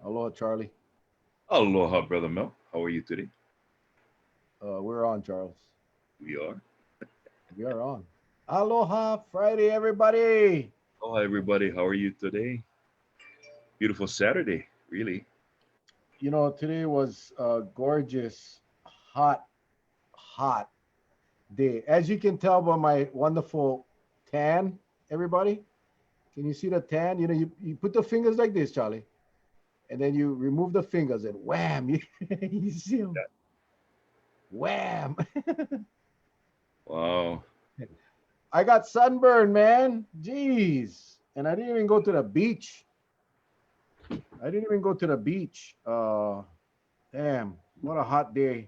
Aloha, Charlie. Aloha, brother Mel. How are you today? We're on, Charles. We are. We are on. Aloha Friday, everybody. Aloha, everybody. How are you today? Beautiful Saturday, really. Today was a gorgeous, hot, hot day. As you can tell by my wonderful tan, everybody. Can you see the tan? You put the fingers like this, Charlie, and then you remove the fingers and wham, you see them. Yeah. Wham. Wow. I got sunburned, man. Jeez. And I didn't even go to the beach. I didn't even go to the beach. Damn, what a hot day.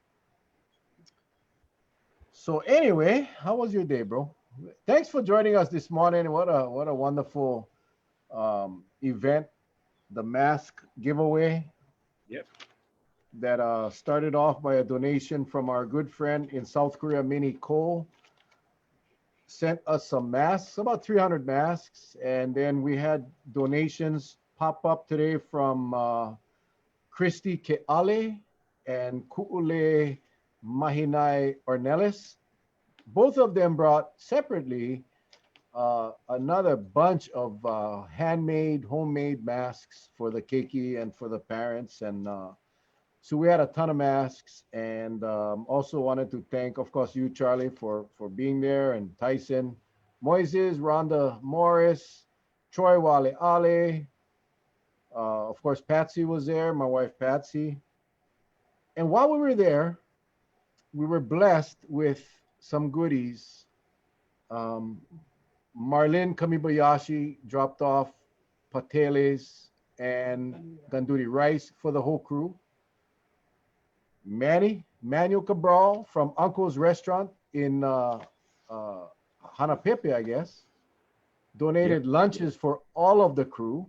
So anyway, how was your day, bro? Thanks for joining us this morning. What a wonderful event, the mask giveaway Yep. that started off by a donation from our good friend in South Korea, Minnie Cole. Sent us some masks, about 300 masks, and then we had donations pop up today from Christy Keale and Ku'ule Mahinai Ornelis. Both of them brought separately another bunch of handmade, homemade masks for the keiki and for the parents. And so we had a ton of masks, and also wanted to thank, of course, you, Charlie, for being there, and Tyson, Moises, Rhonda Morris, Troy Wale Ale, of course, Patsy was there, my wife Patsy. And while we were there, we were blessed with some goodies. Um, Marlene Kamibayashi dropped off pateles and ganduri rice for the whole crew. Manuel Cabral from Uncle's Restaurant in Hanapepe, I guess, Yep. donated lunches for all of the crew.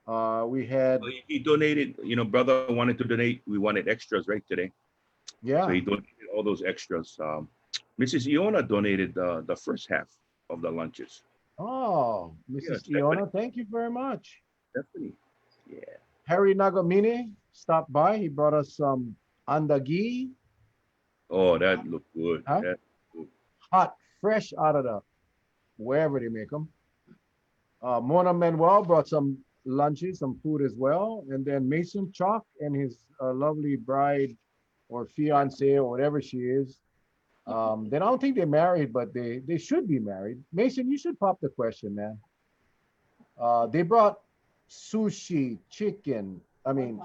We So had, he donated, brother wanted to donate. We wanted extras, right, today. So he yeah. donated all those extras. Mrs. Iona donated the first half of the lunches. Oh, Yeah, Mrs. Stephanie. Iona, thank you very much. Stephanie. Yeah. Harry Nagamine stopped by. He brought us some andagi, Oh, that looked good. huh? That looked good. Hot, fresh out of the wherever they make them. Mona Manuel brought some lunches, some food as well. And then Mason Chalk and his lovely bride or fiance or whatever she is. Then I don't think they're married, but they should be married. Mason, you should pop the question, man. They brought sushi, chicken, I mean,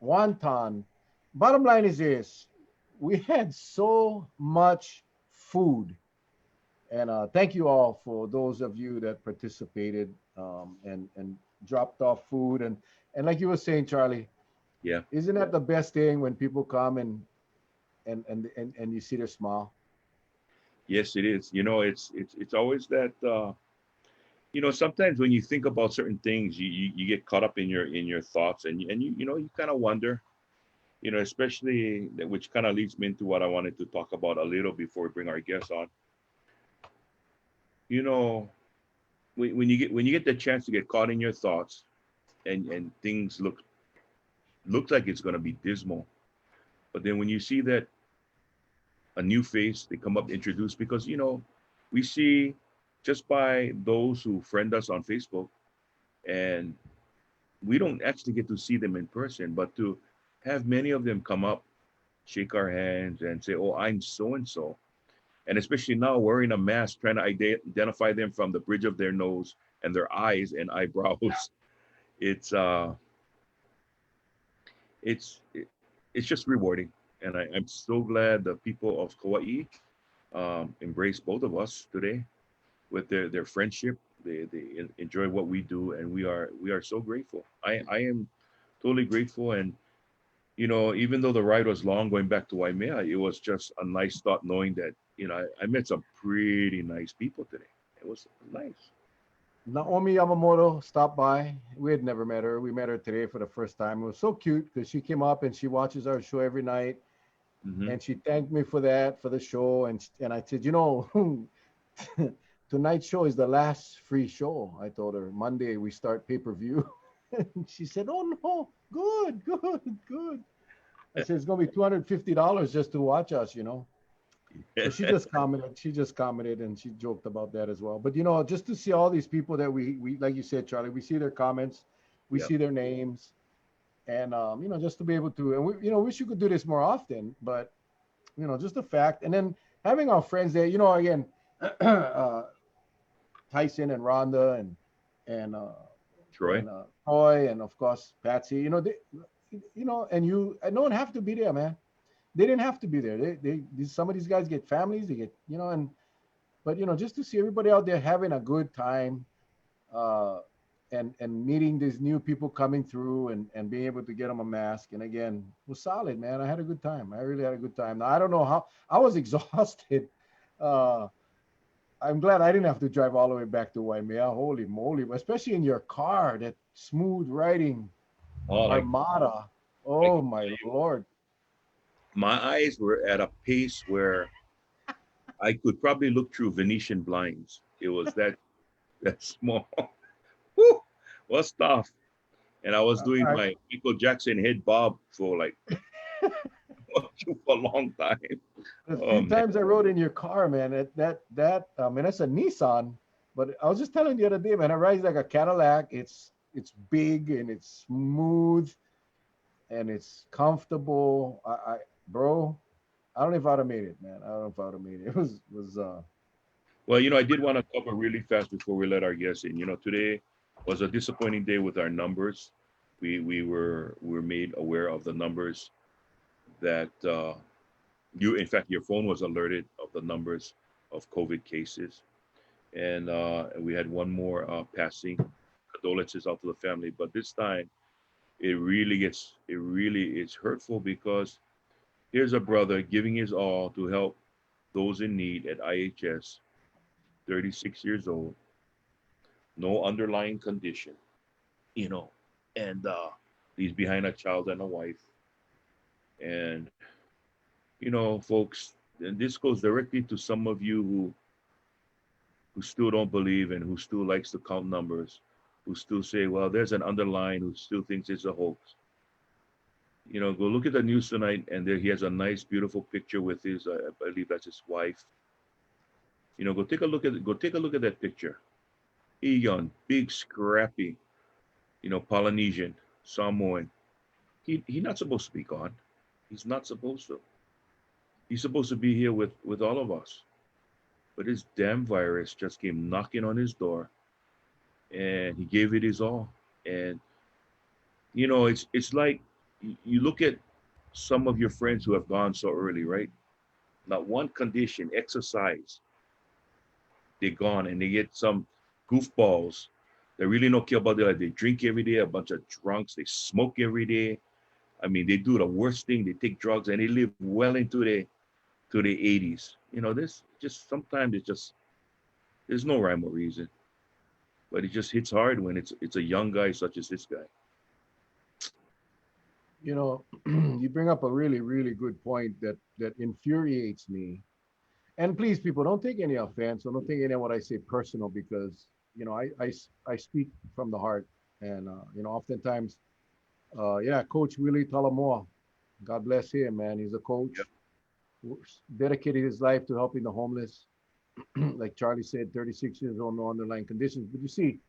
wonton. Bottom line is this: we had so much food, and thank you all for those of you that participated and dropped off food, and like you were saying, Charlie, Yeah. isn't that the best thing when people come and you see their smile? Yes, it is. It's always that. Sometimes when you think about certain things, you get caught up in your thoughts, and you kind of wonder, especially which kind of leads me into what I wanted to talk about a little before we bring our guests on. You know, when you get the chance to get caught in your thoughts, and things looks like it's going to be dismal, but then when you see that a new face they come up introduced, because we see just by those who friend us on Facebook, and we don't actually get to see them in person, but to have many of them come up, shake our hands, and say, "Oh, I'm so and so," and especially now wearing a mask, trying to identify them from the bridge of their nose and their eyes and eyebrows. It's it's it, it's just rewarding, and I'm so glad the people of Kauai embrace both of us today with their friendship. They enjoy what we do, and we are so grateful. I am totally grateful, and even though the ride was long going back to Waimea, it was just a nice thought knowing that I met some pretty nice people today. It was nice. Naomi Yamamoto stopped by. We had never met her. We met her today for the first time. It was so cute because she came up and she watches our show every night, Hmm. and she thanked me for that, for the show. And I said, tonight's show is the last free show. I told her Monday we start pay per view. And she said, "Oh no, good, good, good." I said, "It's gonna be $250 just to watch us, you know." So she just commented. She just commented, and she joked about that as well. But you know, just to see all these people that we like you said, Charlie, we see their comments, we Yep. see their names, and you know, just to be able to, and we, you know, wish you could do this more often. But you know, just the fact, and then having our friends there, you know, again, uh, Tyson and Rhonda and Troy. Troy and of course Patsy. You know, you know, and you, and no one have to be there, man. They didn't have to be there. Some of these guys get families. They get, you know, and but you know, just to see everybody out there having a good time, uh, and meeting these new people coming through and being able to get them a mask. And again, it was solid, man. I had a good time. I really had a good time. Now I don't know how I was exhausted. Uh, I'm glad I didn't have to drive all the way back to Waimea. Holy moly, especially in your car, that smooth riding Oh, Armada. I Oh can my tell you, lord. my eyes were at a pace where I could probably look through Venetian blinds. It was that small. Whew, was tough. And I was doing I, my Michael Jackson head bob for like for a long time. the Oh few man. times I rode in your car, man, I mean, that's a Nissan, but I was just telling you the other day, man, it rides like a Cadillac. It's big and it's smooth and it's comfortable. Bro, I don't know if I'd have made it, man. I don't know if I'd have made it. It was Well, I did want to cover really fast before we let our guests in. Today was a disappointing day with our numbers. We were made aware of the numbers that in fact, your phone was alerted of the numbers of COVID cases, and we had one more passing. Condolences out to the family, but this time it really is hurtful because here's a brother giving his all to help those in need at IHS, 36 years old, no underlying condition, you know, and he's behind a child and a wife. And, folks, and this goes directly to some of you who still don't believe and who still likes to count numbers, who still say, well, there's an underlying, who still thinks it's a hoax. Go look at the news tonight, and there he has a nice, beautiful picture with his, I believe that's his wife. Go take a look at that picture. He young, big, scrappy, Polynesian, Samoan. He not supposed to be gone. He's not supposed to. He's supposed to be here with all of us. But this damn virus just came knocking on his door, and he gave it his all. And it's like you look at some of your friends who have gone so early, right? Not one condition, exercise. They're gone, and they get some goofballs that really don't care about their life. They drink every day, a bunch of drunks. They smoke every day. I mean, they do the worst thing. They take drugs, and they live well into the 80s. This just sometimes there's no rhyme or reason, but it just hits hard when it's a young guy such as this guy. you bring up a really, really good point that infuriates me. And please, people, don't take any offense or don't take any of what I say personal because I speak from the heart. And oftentimes, yeah, Coach Willie Talamoa, God bless him, man. He's a coach, Yep. who dedicated his life to helping the homeless. Like Charlie said, 36 years old, no underlying conditions. But you see,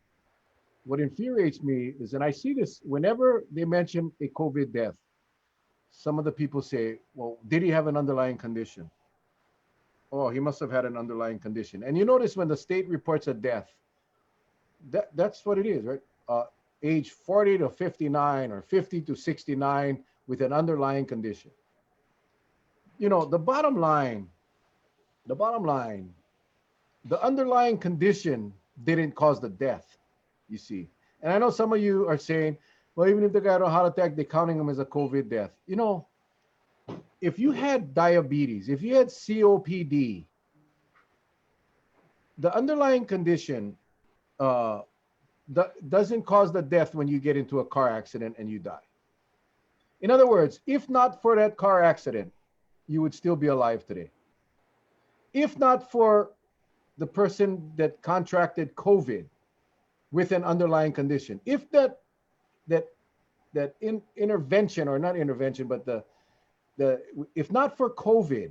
what infuriates me is, and I see this whenever they mention a COVID death, some of the people say, well, did he have an underlying condition? Oh, he must have had an underlying condition. And you notice when the state reports a death, that's what it is, right? Age 40 to 59 or 50 to 69 with an underlying condition. The bottom line, the underlying condition didn't cause the death, you see. And I know some of you are saying, well, even if the guy had a heart attack, they're counting him as a COVID death. If you had diabetes, if you had COPD, the underlying condition doesn't cause the death when you get into a car accident and you die. In other words, if not for that car accident, you would still be alive today. If not for the person that contracted COVID with an underlying condition, if that that intervention, or not intervention, but the if not for COVID,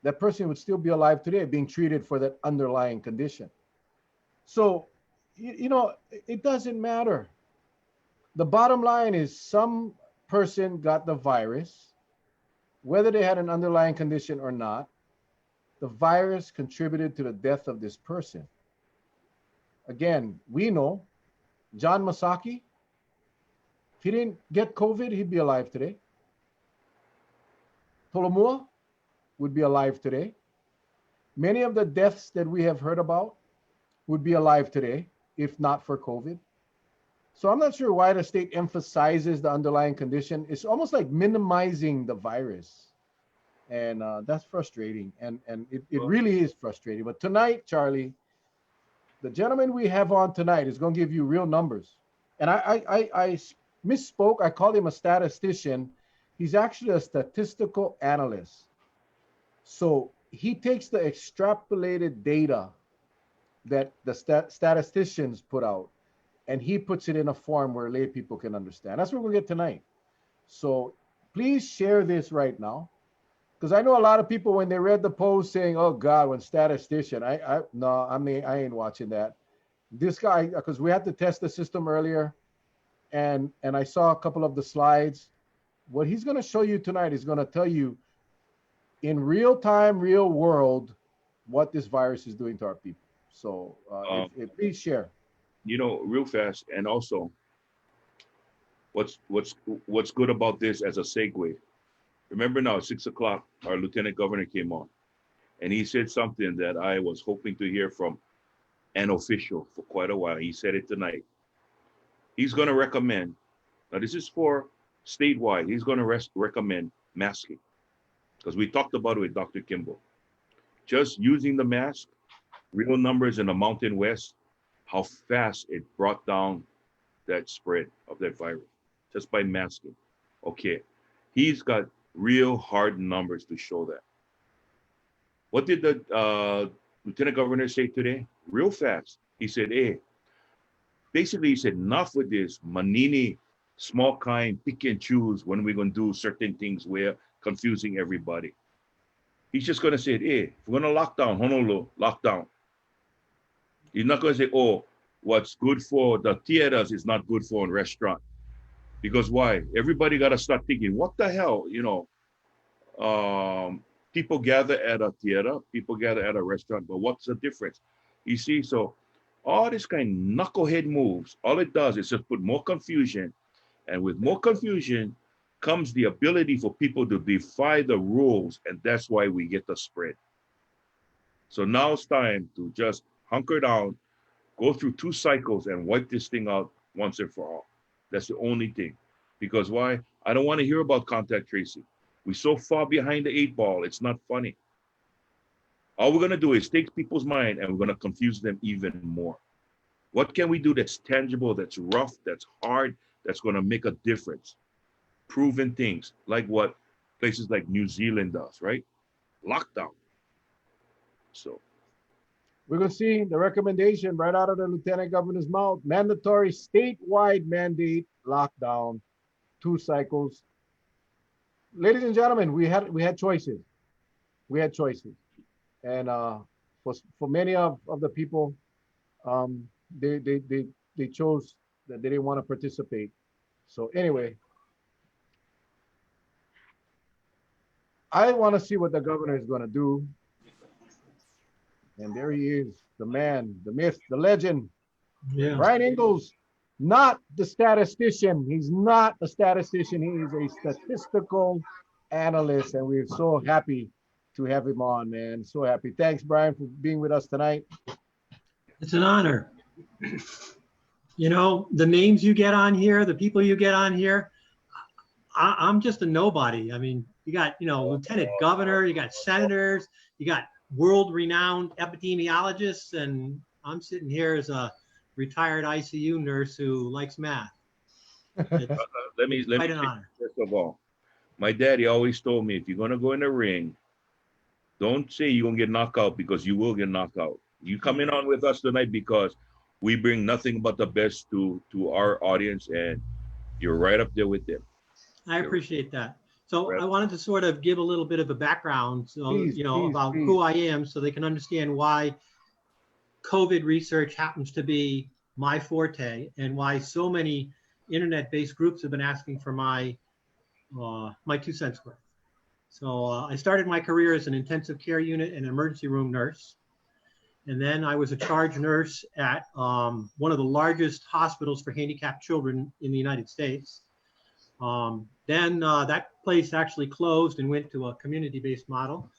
that person would still be alive today, being treated for that underlying condition. So, it doesn't matter. The bottom line is some person got the virus, whether they had an underlying condition or not. The virus contributed to the death of this person. Again, we know John Masaki, if he didn't get COVID, he'd be alive today. Tolomua would be alive today. Many of the deaths that we have heard about would be alive today if not for COVID. So I'm not sure why the state emphasizes the underlying condition. It's almost like minimizing the virus. And that's frustrating. And it really is frustrating. But tonight, Charlie, the gentleman we have on tonight is going to give you real numbers. And I misspoke. I called him a statistician. He's actually a statistical analyst. So he takes the extrapolated data that the statisticians put out, and he puts it in a form where lay people can understand. That's what we'll get tonight. So please share this right now, because I know a lot of people, when they read the post, saying, "Oh God, when statistician," I ain't watching that. This guy, because we had to test the system earlier, and I saw a couple of the slides. What he's going to show you tonight is going to tell you in real time, real world, what this virus is doing to our people. So please share. Real fast, and also what's good about this as a segue. Remember now, 6 o'clock, our lieutenant governor came on, and he said something that I was hoping to hear from an official for quite a while. He said it tonight. He's going to recommend, now this is for statewide, he's going to recommend masking, because we talked about it with Dr. Kimball. Just using the mask, real numbers in the Mountain West, how fast it brought down that spread of that virus, just by masking. Okay, he's got real hard numbers to show that. What did the lieutenant governor say today? Real fast. He said, basically he said, enough with this Manini, small kind, pick and choose when we're going to do certain things where confusing everybody. He's just going to say, if we're going to lock down Honolulu, lock down. He's not going to say, what's good for the theaters is not good for a restaurant. Because why? Everybody got to start thinking, what the hell, people gather at a theater, people gather at a restaurant, but what's the difference? You see, so all this kind of knucklehead moves, all it does is just put more confusion. And with more confusion comes the ability for people to defy the rules. And that's why we get the spread. So now it's time to just hunker down, go through 2 cycles and wipe this thing out once and for all. That's the only thing. Because why? I don't want to hear about contact tracing. We're so far behind the 8 ball, it's not funny. All we're going to do is take people's mind and we're going to confuse them even more. What can we do that's tangible, that's rough, that's hard, that's going to make a difference? Proven things, like what places like New Zealand does, right? Lockdown. So we're going to see the recommendation right out of the lieutenant governor's mouth. Mandatory statewide mandate lockdown, 2 cycles. Ladies and gentlemen, we had choices. We had choices. And for many of the people, they chose that they didn't want to participate. So anyway, I want to see what the governor is going to do. And there he is, the man, the myth, the legend, Brian Ingalls, not the statistician. He's not a statistician. He is a statistical analyst, and we're so happy to have him on, man. So happy. Thanks, Brian, for being with us tonight. It's an honor. The names you get on here, the people you get on here, I'm just a nobody. I mean, you got, lieutenant governor, you got senators, you got world-renowned epidemiologists, and I'm sitting here as a retired ICU nurse who likes math. Let me quite an honor. First of all, my daddy always told me, if you're going to go in the ring, don't say you're going to get knocked out, because you will get knocked out. You coming on with us tonight because we bring nothing but the best to our audience, and you're right up there with them. I appreciate that. So Right. I wanted to sort of give a little bit of a background, so, Please, please, about please. who I am, so they can understand why COVID research happens to be my forte and why so many internet-based groups have been asking for my 2 cents worth. So I started my career as an intensive care unit and emergency room nurse. And then I was a charge nurse at one of the largest hospitals for handicapped children in the United States. Then that place actually closed and went to a community-based model,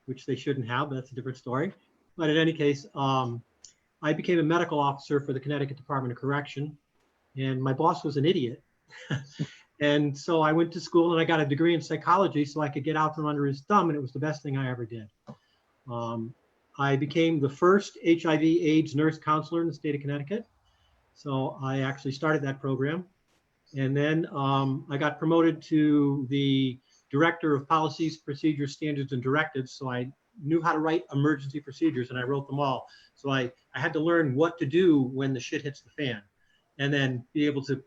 which they shouldn't have, but that's a different story. But in any case, I became a medical officer for the Connecticut Department of Correction, and my boss was an idiot. And so I went to school and I got a degree in psychology so I could get out from under his thumb, and it was the best thing I ever did. I became the first HIV/AIDS nurse counselor in the state of Connecticut. So I actually started that program. And then I got promoted to the director of policies, procedures, standards, and directives. So I knew how to write emergency procedures, and I wrote them all. So I had to learn what to do when the shit hits the fan, and then be able to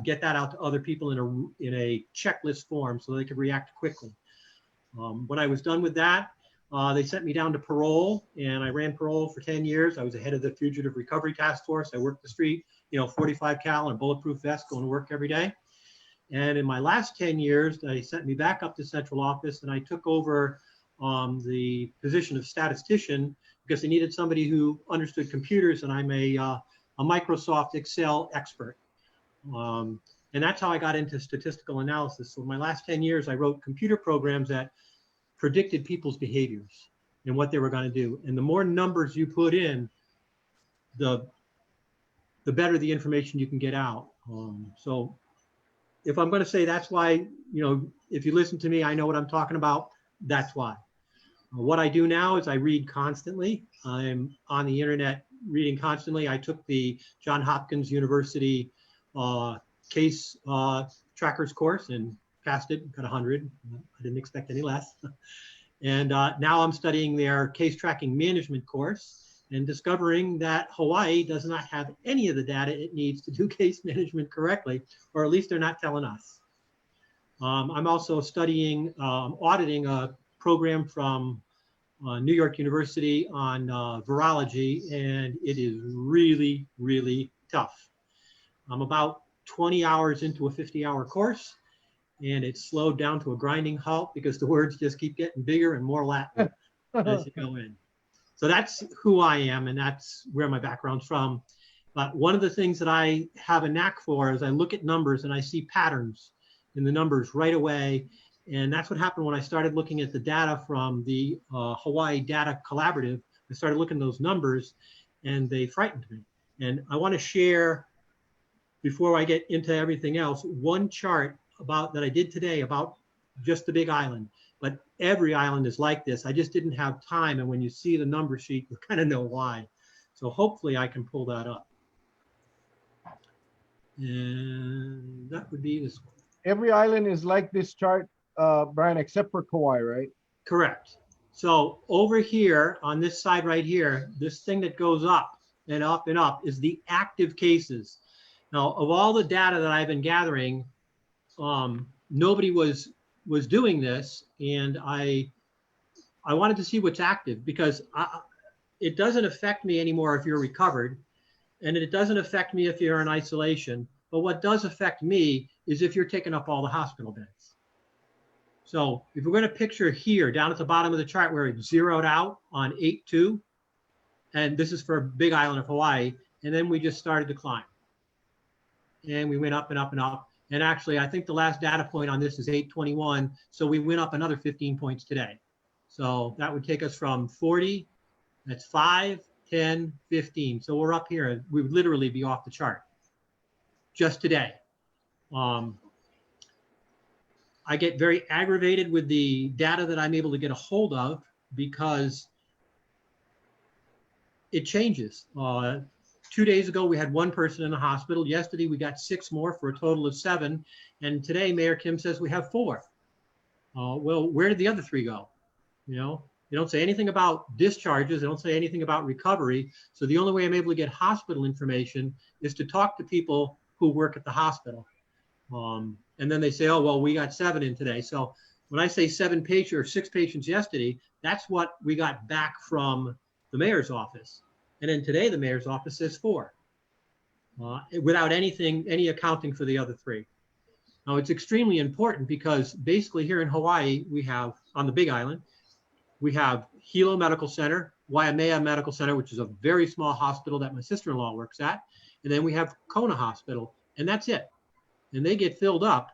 get that out to other people in a checklist form so they could react quickly. When I was done with that, they sent me down to parole, and I ran parole for 10 years. I was the head of the Fugitive Recovery Task Force. I worked the street, 45 cal and a bulletproof vest, going to work every day. And in my last 10 years, they sent me back up to central office, and I took over the position of statistician because they needed somebody who understood computers, and I'm a Microsoft Excel expert. And that's how I got into statistical analysis. So in my last 10 years, I wrote computer programs that predicted people's behaviors and what they were going to do. And the more numbers you put in, the better the information you can get out. So if I'm going to say that's why, if you listen to me, I know what I'm talking about, that's why. What I do now is I read constantly. I'm on the internet reading constantly. I took the Johns Hopkins University case trackers course and passed it, got 100. I didn't expect any less. And now I'm studying their case tracking management course and discovering that Hawaii does not have any of the data it needs to do case management correctly, or at least they're not telling us. I'm also studying, auditing a program from New York University on virology, and it is really, really tough. I'm about 20 hours into a 50-hour course, and it's slowed down to a grinding halt because the words just keep getting bigger and more Latin as you go in. So that's who I am, and that's where my background's from. But one of the things that I have a knack for is I look at numbers and I see patterns in the numbers right away. And that's what happened when I started looking at the data from the Hawaii Data Collaborative. I started looking at those numbers and they frightened me. And I want to share, before I get into everything else, one chart that I did today about just the Big Island. But every island is like this. I just didn't have time. And when you see the number sheet, you kind of know why. So hopefully I can pull that up. And that would be this one. Every island is like this chart, Brian, except for Kauai, right? Correct. So over here on this side right here, this thing that goes up and up and up is the active cases. Now, of all the data that I've been gathering, nobody was doing this, and I wanted to see what's active because it doesn't affect me anymore if you're recovered, and it doesn't affect me if you're in isolation. But what does affect me is if you're taking up all the hospital beds. So if we're going to picture here down at the bottom of the chart where it's zeroed out on 8.2, and this is for Big Island of Hawaii, and then we just started to climb. And we went up and up and up. And actually, I think the last data point on this is 821. So we went up another 15 points today. So that would take us from 40, that's 5, 10, 15. So we're up here. We would literally be off the chart just today. I get very aggravated with the data that I'm able to get a hold of because it changes. 2 days ago, we had 1 person in the hospital. Yesterday, we got 6 more for a total of 7. And today, Mayor Kim says we have 4. Well, where did the other 3 go? They don't say anything about discharges. They don't say anything about recovery. So the only way I'm able to get hospital information is to talk to people who work at the hospital. And then they say, oh, well, we got 7 in today. So when I say 7 patients or 6 patients yesterday, that's what we got back from the mayor's office. And then today the mayor's office says 4, without any accounting for the other 3. Now it's extremely important because basically here in Hawaii, we have, on the Big Island, we have Hilo Medical Center, Waimea Medical Center, which is a very small hospital that my sister-in-law works at. And then we have Kona Hospital, and that's it. And they get filled up,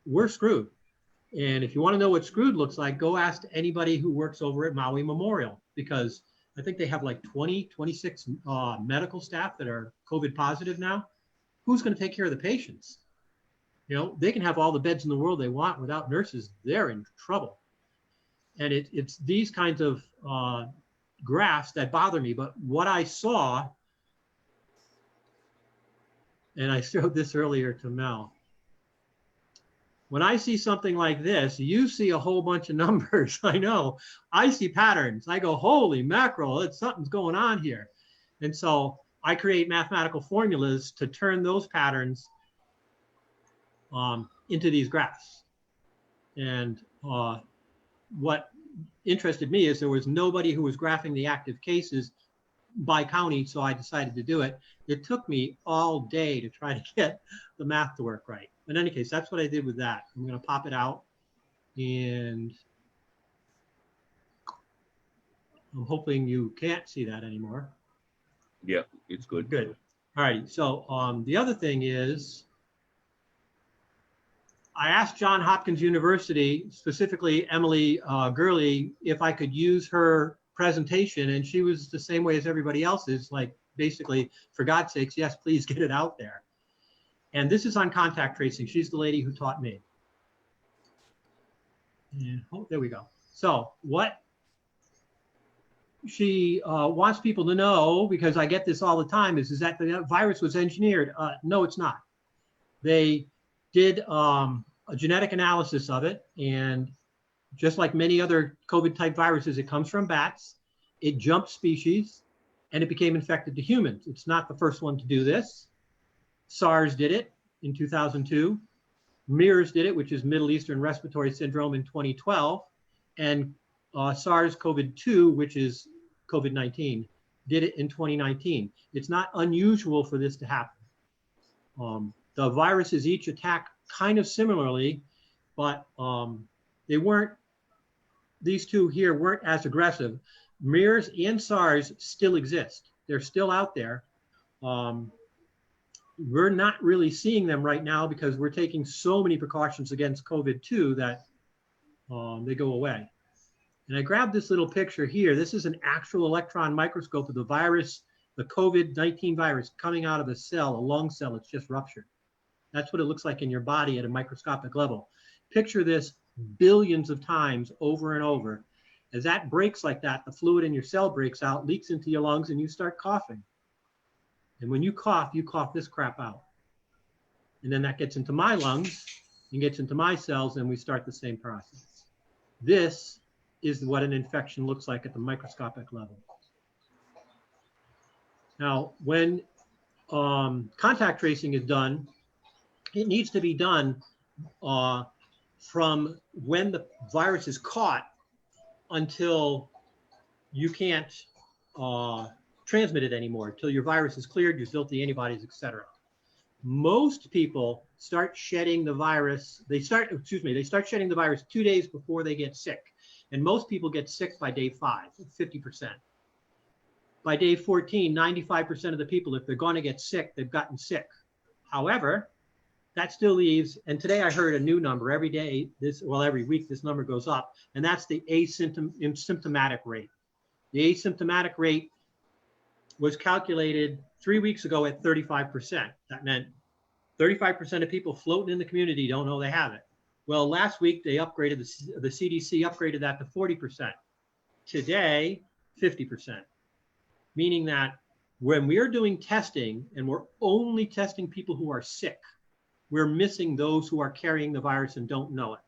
we're screwed. And if you want to know what screwed looks like, go ask anybody who works over at Maui Memorial, because I think they have like 26 medical staff that are COVID positive now. Who's going to take care of the patients? You know, they can have all the beds in the world they want without nurses. They're in trouble. And it's these kinds of graphs that bother me. But what I saw, and I showed this earlier to Mel, when I see something like this, you see a whole bunch of numbers. I know. I see patterns. I go, holy mackerel, something's going on here. And so I create mathematical formulas to turn those patterns into these graphs. And what interested me is there was nobody who was graphing the active cases by county, so I decided to do it. It took me all day to try to get the math to work right. In any case, that's what I did with that. I'm going to pop it out, and I'm hoping you can't see that anymore. Yeah, it's good. Good. All right. So the other thing is, I asked Johns Hopkins University, specifically Emily Gurley, if I could use her presentation, and she was the same way as everybody else is, like basically, for God's sakes, yes, please get it out there. And this is on contact tracing. She's the lady who taught me. And, oh, there we go. So what she wants people to know, because I get this all the time, is that the virus was engineered. No, it's not. They did a genetic analysis of it, and just like many other COVID-type viruses, it comes from bats. It jumped species, and it became infected to humans. It's not the first one to do this. SARS did it in 2002. MERS did it, which is Middle Eastern Respiratory Syndrome, in 2012. And SARS-CoV-2, which is COVID-19, did it in 2019. It's not unusual for this to happen. The viruses each attack kind of similarly, but these two here weren't as aggressive. MERS and SARS still exist. They're still out there. We're not really seeing them right now because we're taking so many precautions against COVID-2 that they go away. And I grabbed this little picture here. This is an actual electron microscope of the virus, the COVID-19 virus, coming out of a cell, a lung cell. It's just ruptured. That's what it looks like in your body at a microscopic level. Picture this billions of times over and over. As that breaks like that, the fluid in your cell breaks out, leaks into your lungs, and you start coughing. And when you cough this crap out. And then that gets into my lungs and gets into my cells, and we start the same process. This is what an infection looks like at the microscopic level. Now, when contact tracing is done, it needs to be done from when the virus is caught until you can't transmit it anymore, until your virus is cleared, you've built the antibodies, etc. Most people start shedding the virus. They start shedding the virus 2 days before they get sick. And most people get sick by day 5, 50%. By day 14, 95% of the people, if they're going to get sick, they've gotten sick. However, that still leaves, and today I heard a new number every day, every week this number goes up, and that's the asymptomatic rate. The asymptomatic rate was calculated 3 weeks ago at 35%. That meant 35% of people floating in the community don't know they have it. Well, last week they upgraded, the CDC upgraded that to 40%. Today, 50%. Meaning that when we're doing testing and we're only testing people who are sick, we're missing those who are carrying the virus and don't know it.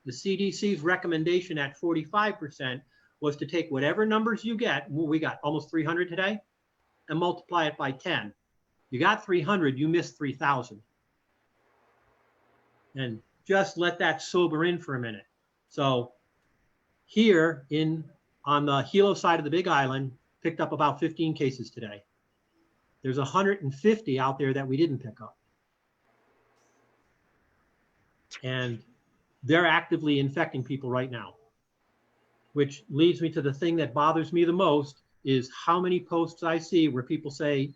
The CDC's recommendation at 45% was to take whatever numbers you get, we got almost 300 today, and multiply it by 10. You got 300, you missed 3,000. And just let that sober in for a minute. So here on the Hilo side of the Big Island, picked up about 15 cases today. There's 150 out there that we didn't pick up. And they're actively infecting people right now, which leads me to the thing that bothers me the most is how many posts I see where people say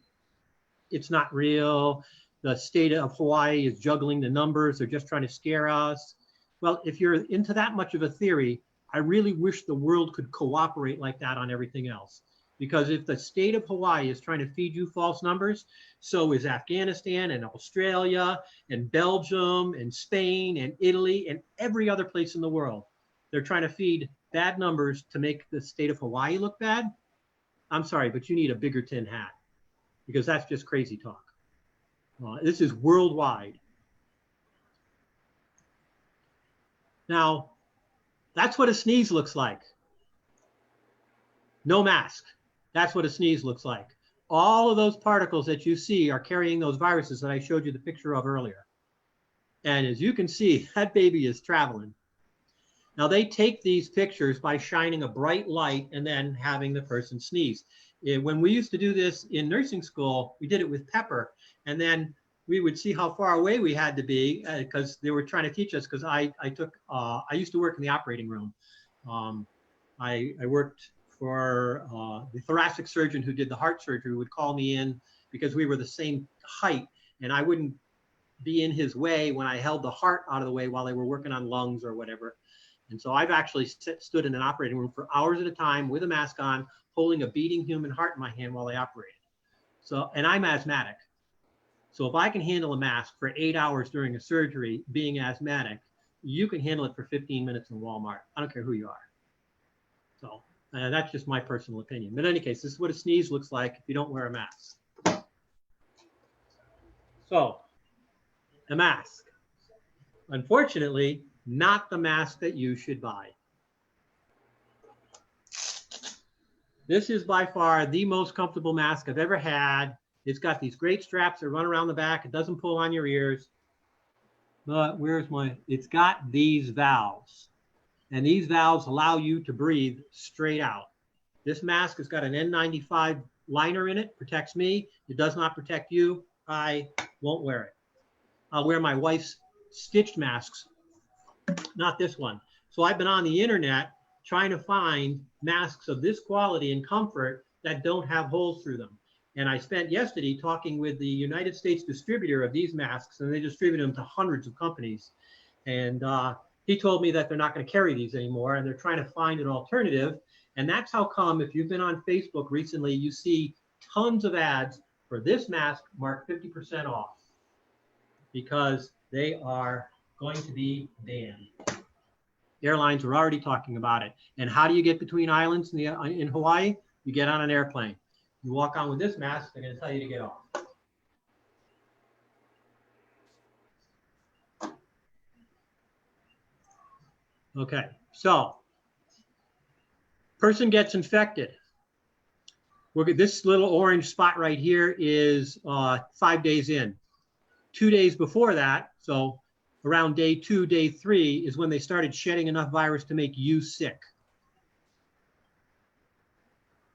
it's not real. The state of Hawaii is juggling the numbers. They're just trying to scare us. Well, if you're into that much of a theory, I really wish the world could cooperate like that on everything else. Because if the state of Hawaii is trying to feed you false numbers, so is Afghanistan and Australia and Belgium and Spain and Italy and every other place in the world. They're trying to feed bad numbers to make the state of Hawaii look bad. I'm sorry, but you need a bigger tin hat because that's just crazy talk. This is worldwide. Now, that's what a sneeze looks like. No mask. That's what a sneeze looks like. All of those particles that you see are carrying those viruses that I showed you the picture of earlier. And as you can see, that baby is traveling. Now they take these pictures by shining a bright light and then having the person sneeze. When we used to do this in nursing school, we did it with pepper. And then we would see how far away we had to be because they were trying to teach us because I used to work in the operating room. I worked for the thoracic surgeon who did the heart surgery would call me in because we were the same height and I wouldn't be in his way when I held the heart out of the way while they were working on lungs or whatever. And so I've actually stood in an operating room for hours at a time with a mask on, holding a beating human heart in my hand while they operated. So, and I'm asthmatic. So if I can handle a mask for 8 hours during a surgery, being asthmatic, you can handle it for 15 minutes in Walmart. I don't care who you are. So that's just my personal opinion. But in any case, this is what a sneeze looks like if you don't wear a mask. So, a mask. Unfortunately, not the mask that you should buy. This is by far the most comfortable mask I've ever had. It's got these great straps that run around the back. It doesn't pull on your ears. But it's got these valves. And these valves allow you to breathe straight out. This mask has got an N95 liner in it, protects me. It does not protect you. I won't wear it. I'll wear my wife's stitched masks, not this one. So I've been on the internet trying to find masks of this quality and comfort that don't have holes through them. And I spent yesterday talking with the United States distributor of these masks, and they distribute them to hundreds of companies. And he told me that they're not going to carry these anymore, and they're trying to find an alternative. And that's how come, if you've been on Facebook recently, you see tons of ads for this mask marked 50% off because they are going to be banned. Airlines are already talking about it. And how do you get between islands in Hawaii? You get on an airplane. You walk on with this mask, they're going to tell you to get off. Okay, so person gets infected. This little orange spot right here is 5 days in. 2 days before that, so around day 2, day 3, is when they started shedding enough virus to make you sick.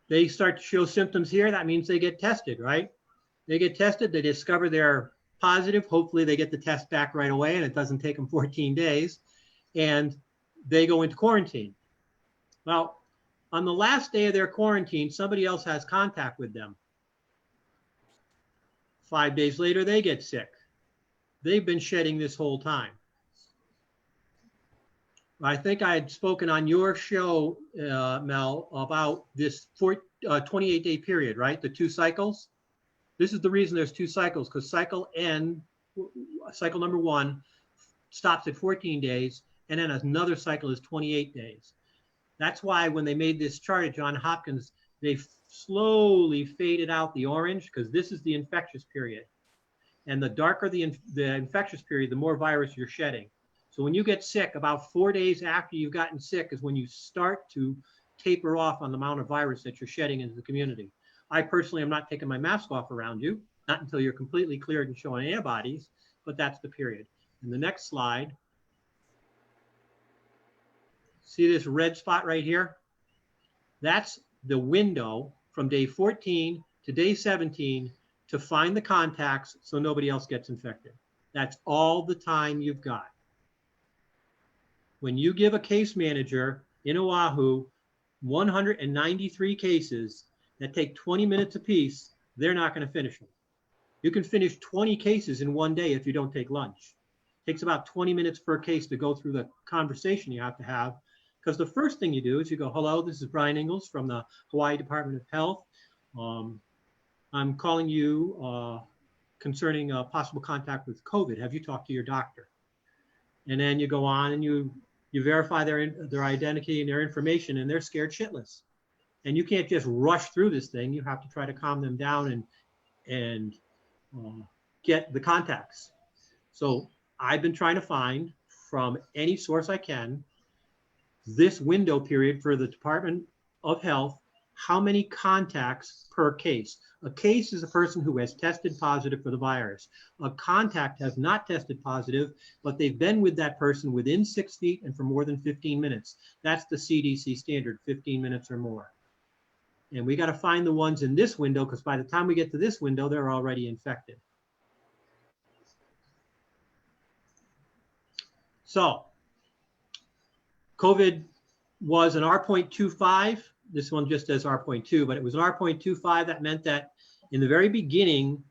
They start to show symptoms here. That means they get tested, right? They get tested. They discover they're positive. Hopefully they get the test back right away and it doesn't take them 14 days. And they go into quarantine. Well, on the last day of their quarantine, somebody else has contact with them. 5 days later, they get sick. They've been shedding this whole time. I think I had spoken on your show, Mel, about this 28-day period, right? The 2 cycles. This is the reason there's 2 cycles, because cycle number 1 stops at 14 days, and then another cycle is 28 days. That's why when they made this chart at Johns Hopkins, they slowly faded out the orange, because this is the infectious period. And the darker the infectious period, the more virus you're shedding. So when you get sick, about 4 days after you've gotten sick is when you start to taper off on the amount of virus that you're shedding into the community. I personally am not taking my mask off around you, not until you're completely cleared and showing antibodies, but that's the period. In the next slide, see this red spot right here? That's the window from day 14 to day 17 to find the contacts so nobody else gets infected. That's all the time you've got. When you give a case manager in Oahu 193 cases that take 20 minutes apiece, they're not going to finish them. You can finish 20 cases in one day if you don't take lunch. It takes about 20 minutes per case to go through the conversation you have to have, because the first thing you do is you go, hello, this is Brian Ingalls from the Hawaii Department of Health. I'm calling you concerning a possible contact with COVID. Have you talked to your doctor? And then you go on and you verify their identity and their information, and they're scared shitless. And you can't just rush through this thing. You have to try to calm them down and get the contacts. So I've been trying to find from any source I can this window period for the Department of Health, how many contacts per case. A case is a person who has tested positive for the virus. A contact has not tested positive, but they've been with that person within 6 feet and for more than 15 minutes. That's the CDC standard, 15 minutes or more. And we got to find the ones in this window, because by the time we get to this window, they're already infected. So COVID was an R.25. This one just says R.2, but it was an R.25. That meant that in the very beginning,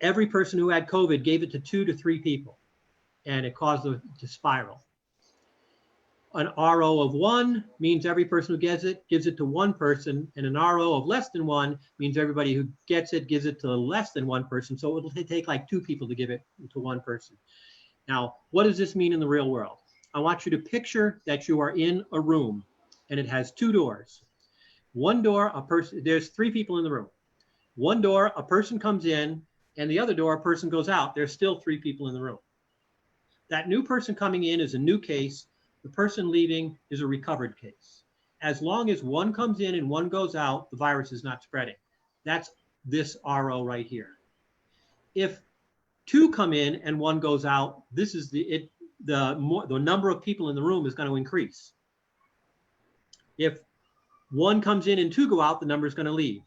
every person who had COVID gave it to 2 to 3 people, and it caused it to spiral. An RO of 1 means every person who gets it gives it to 1 person, and an RO of less than 1 means everybody who gets it gives it to less than 1 person. So it'll take like 2 people to give it to 1 person. Now, what does this mean in the real world? I want you to picture that you are in a room and it has 2 doors. One door, there's 3 people in the room. One door, a person comes in, and the other door, a person goes out. There's still 3 people in the room. That new person coming in is a new case. The person leaving is a recovered case. As long as one comes in and one goes out, the virus is not spreading. That's this RO right here. If 2 come in and 1 goes out, this is the number of people in the room is going to increase. If 1 comes in and 2 go out, the number is going to leave.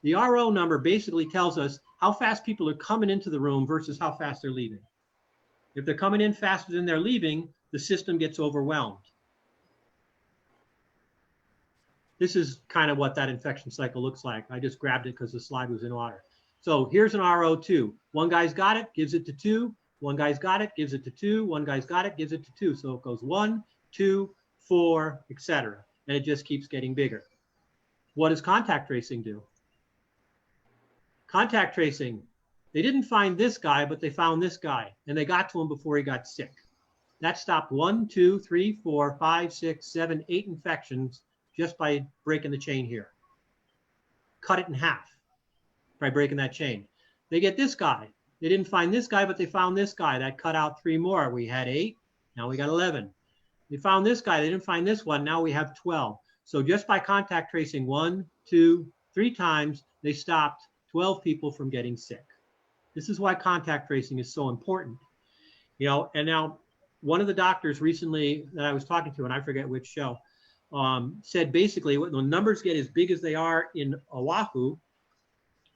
The RO number basically tells us how fast people are coming into the room versus how fast they're leaving. If they're coming in faster than they're leaving, the system gets overwhelmed. This is kind of what that infection cycle looks like. I just grabbed it because the slide was in order. So here's an RO2. One guy's got it, gives it to 2. One guy's got it, gives it to 2. One guy's got it, gives it to 2. So it goes 1, 2, 4, etc. And it just keeps getting bigger. What does contact tracing do? Contact tracing, they didn't find this guy, but they found this guy, and they got to him before he got sick. That stopped 1, 2, 3, 4, 5, 6, 7, 8 infections just by breaking the chain here. Cut it in half by breaking that chain. They get this guy. They didn't find this guy, but they found this guy. That cut out 3 more. We had 8. Now we got 11. They found this guy. They didn't find this one. Now we have 12. So just by contact tracing 1, 2, 3 times, they stopped 12 people from getting sick. This is why contact tracing is so important. You know, and now one of the doctors recently that I was talking to, and I forget which show, said basically when the numbers get as big as they are in Oahu,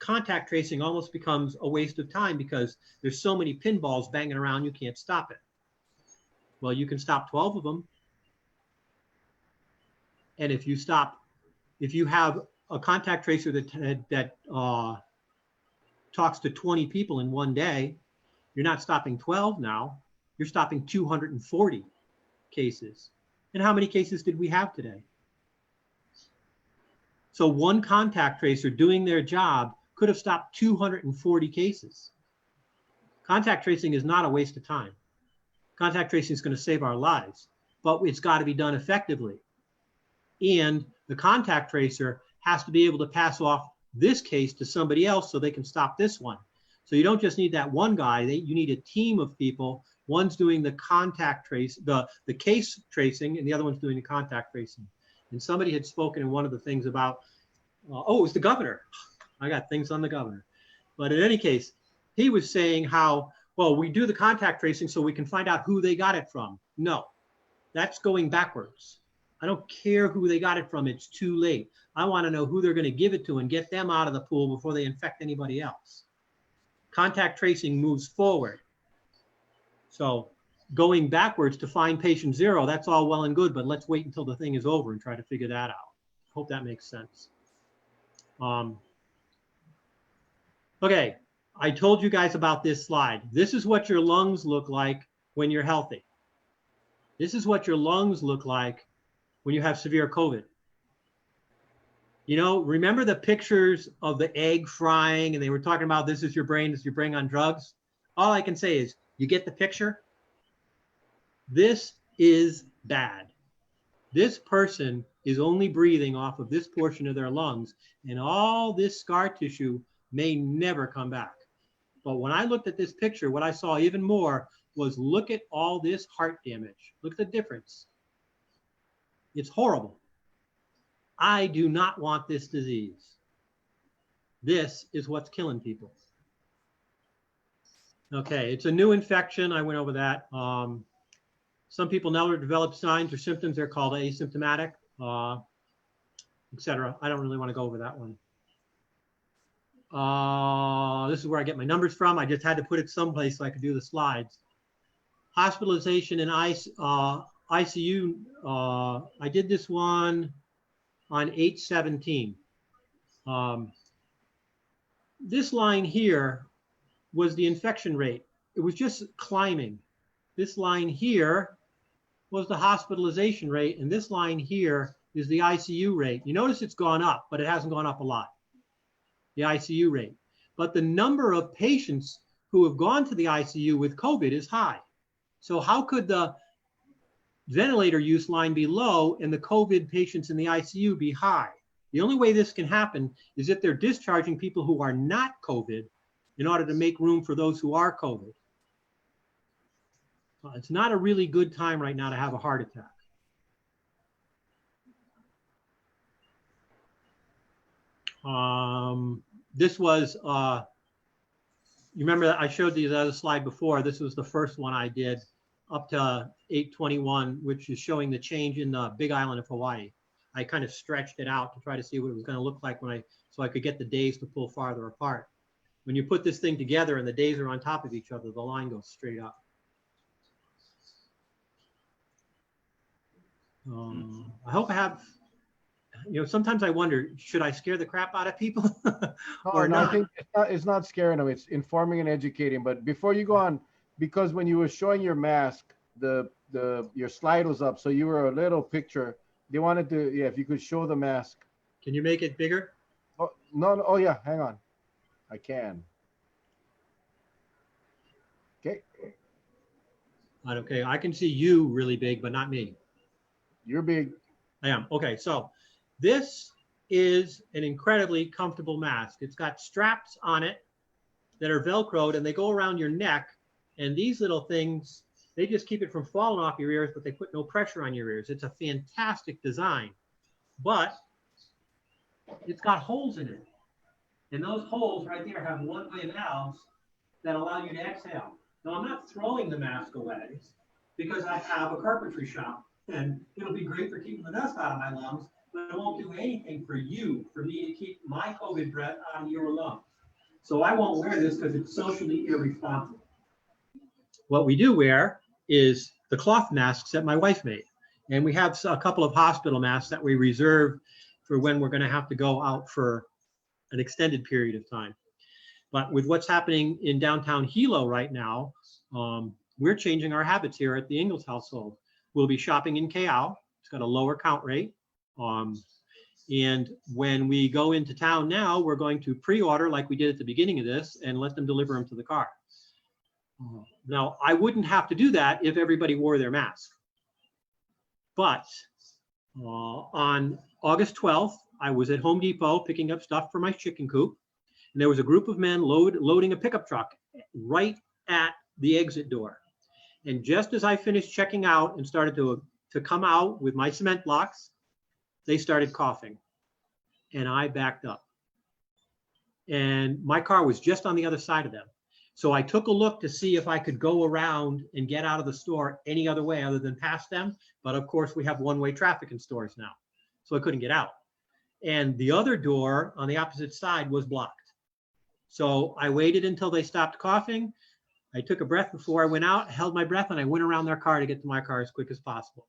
contact tracing almost becomes a waste of time because there's so many pinballs banging around you can't stop it. Well, you can stop 12 of them. And if you have a contact tracer that talks to 20 people in one day, you're not stopping 12 now, you're stopping 240 cases. And how many cases did we have today? So one contact tracer doing their job could have stopped 240 cases. Contact tracing is not a waste of time. Contact tracing is going to save our lives, but it's got to be done effectively. And the contact tracer has to be able to pass off this case to somebody else so they can stop this one. So you don't just need that one guy, you need a team of people. One's doing the contact trace, the case tracing, and the other one's doing the contact tracing. And somebody had spoken in one of the things about, oh, it was the governor. I got things on the governor. But in any case, he was saying how, well, we do the contact tracing so we can find out who they got it from. No, that's going backwards. I don't care who they got it from. It's too late. I want to know who they're going to give it to and get them out of the pool before they infect anybody else. Contact tracing moves forward. So going backwards to find patient zero, that's all well and good, but let's wait until the thing is over and try to figure that out. Hope that makes sense. Okay, I told you guys about this slide. This is what your lungs look like when you're healthy. This is what your lungs look like when you have severe COVID. You know, remember the pictures of the egg frying and they were talking about this is your brain on drugs? All I can say is, you get the picture? This is bad. This person is only breathing off of this portion of their lungs, and all this scar tissue may never come back. But when I looked at this picture, what I saw even more was, look at all this heart damage. Look at the difference. It's horrible. I do not want this disease. This is what's killing people. Okay, it's a new infection. I went over that. Some people never develop signs or symptoms. They're called asymptomatic, etc. I don't really want to go over that one. This is where I get my numbers from. I just had to put it someplace so I could do the slides. Hospitalization and ICU. I did this one on 8/17. This line here was the infection rate. It was just climbing. This line here was the hospitalization rate, and this line here is the ICU rate. You notice it's gone up, but it hasn't gone up a lot, the ICU rate. But the number of patients who have gone to the ICU with COVID is high. So how could the ventilator use line be low and the COVID patients in the ICU be high? The only way this can happen is if they're discharging people who are not COVID in order to make room for those who are COVID. It's not a really good time right now to have a heart attack. This was, you remember that I showed you the other slide before. This was the first one I did up to 8/21, which is showing the change in the Big Island of Hawaii. I kind of stretched it out to try to see what it was going to look like so I could get the days to pull farther apart. When you put this thing together and the days are on top of each other, the line goes straight up. I hope I have, you know, sometimes I wonder, should I scare the crap out of people or not? I think it's not scaring them. It's informing and educating. But before you go on, because when you were showing your mask, your slide was up, so you were a little picture. They wanted to, yeah, if you could show the mask. Can you make it bigger? Oh, no, oh yeah, hang on. I can. Okay. Okay, I can see you really big, but not me. You're big. I am. Okay, so this is an incredibly comfortable mask. It's got straps on it that are Velcroed and they go around your neck. And these little things, they just keep it from falling off your ears, but they put no pressure on your ears. It's a fantastic design, but it's got holes in it. And those holes right there have one-way valves that allow you to exhale. Now, I'm not throwing the mask away because I have a carpentry shop and it'll be great for keeping the dust out of my lungs, but it won't do anything for you, for me to keep my COVID breath out of your lungs. So I won't wear this because it's socially irresponsible. What we do wear is the cloth masks that my wife made. And we have a couple of hospital masks that we reserve for when we're going to have to go out for an extended period of time. But with what's happening in downtown Hilo right now, we're changing our habits here at the Ingalls household. We'll be shopping in Keao. It's got a lower count rate. And when we go into town now, we're going to pre-order like we did at the beginning of this and let them deliver them to the car. Now, I wouldn't have to do that if everybody wore their mask. But on August 12th, I was at Home Depot picking up stuff for my chicken coop. And there was a group of men loading a pickup truck right at the exit door. And just as I finished checking out and started to come out with my cement blocks, they started coughing, and I backed up. And my car was just on the other side of them. So I took a look to see if I could go around and get out of the store any other way other than past them. But of course, we have one-way traffic in stores now, so I couldn't get out. And the other door on the opposite side was blocked. So I waited until they stopped coughing. I took a breath before I went out, held my breath, and I went around their car to get to my car as quick as possible.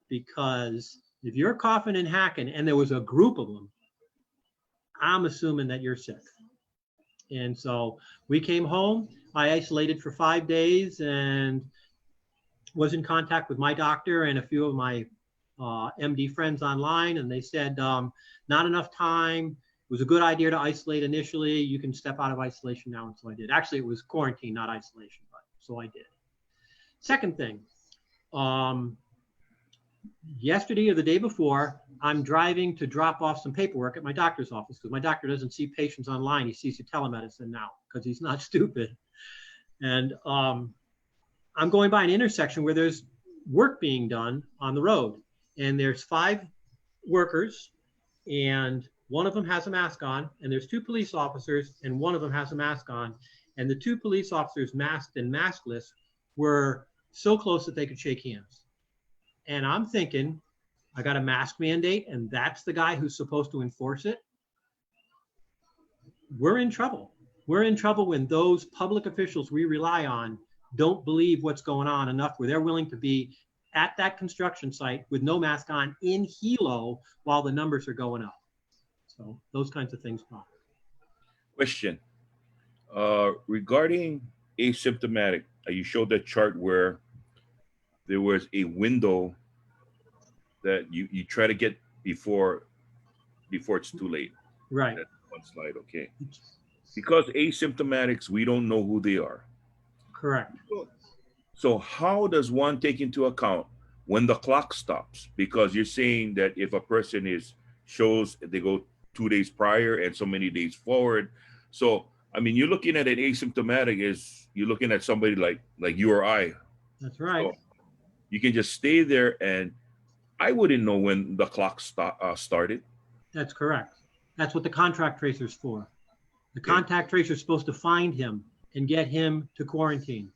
Because if you're coughing and hacking, and there was a group of them, I'm assuming that you're sick. And so we came home. I isolated for 5 days and was in contact with my doctor and a few of my MD friends online. And they said, not enough time. It was a good idea to isolate initially. You can step out of isolation now. And so I did. Actually, it was quarantine, not isolation, but so I did. Second thing, yesterday or the day before, I'm driving to drop off some paperwork at my doctor's office because my doctor doesn't see patients online. He sees you telemedicine now because he's not stupid. And I'm going by an intersection where there's work being done on the road. And there's 5 workers, and one of them has a mask on, and there's 2 police officers, and one of them has a mask on. And the 2 police officers, masked and maskless, were so close that they could shake hands. And I'm thinking, I got a mask mandate, and that's the guy who's supposed to enforce it. We're in trouble. We're in trouble when those public officials we rely on don't believe what's going on enough where they're willing to be at that construction site with no mask on in helo while the numbers are going up. So those kinds of things bother. Question. Regarding asymptomatic, you showed that chart where there was a window that you try to get before it's too late. Right. That's one slide, okay. Because asymptomatics, we don't know who they are. Correct. So how does one take into account when the clock stops? Because you're saying that if a person shows they go 2 days prior and so many days forward. So, I mean, you're looking at an asymptomatic you're looking at somebody like you or I. That's right. So you can just stay there, and I wouldn't know when the clock started. That's correct. That's what the contact tracer's for. The contact tracer is supposed to find him and get him to quarantine.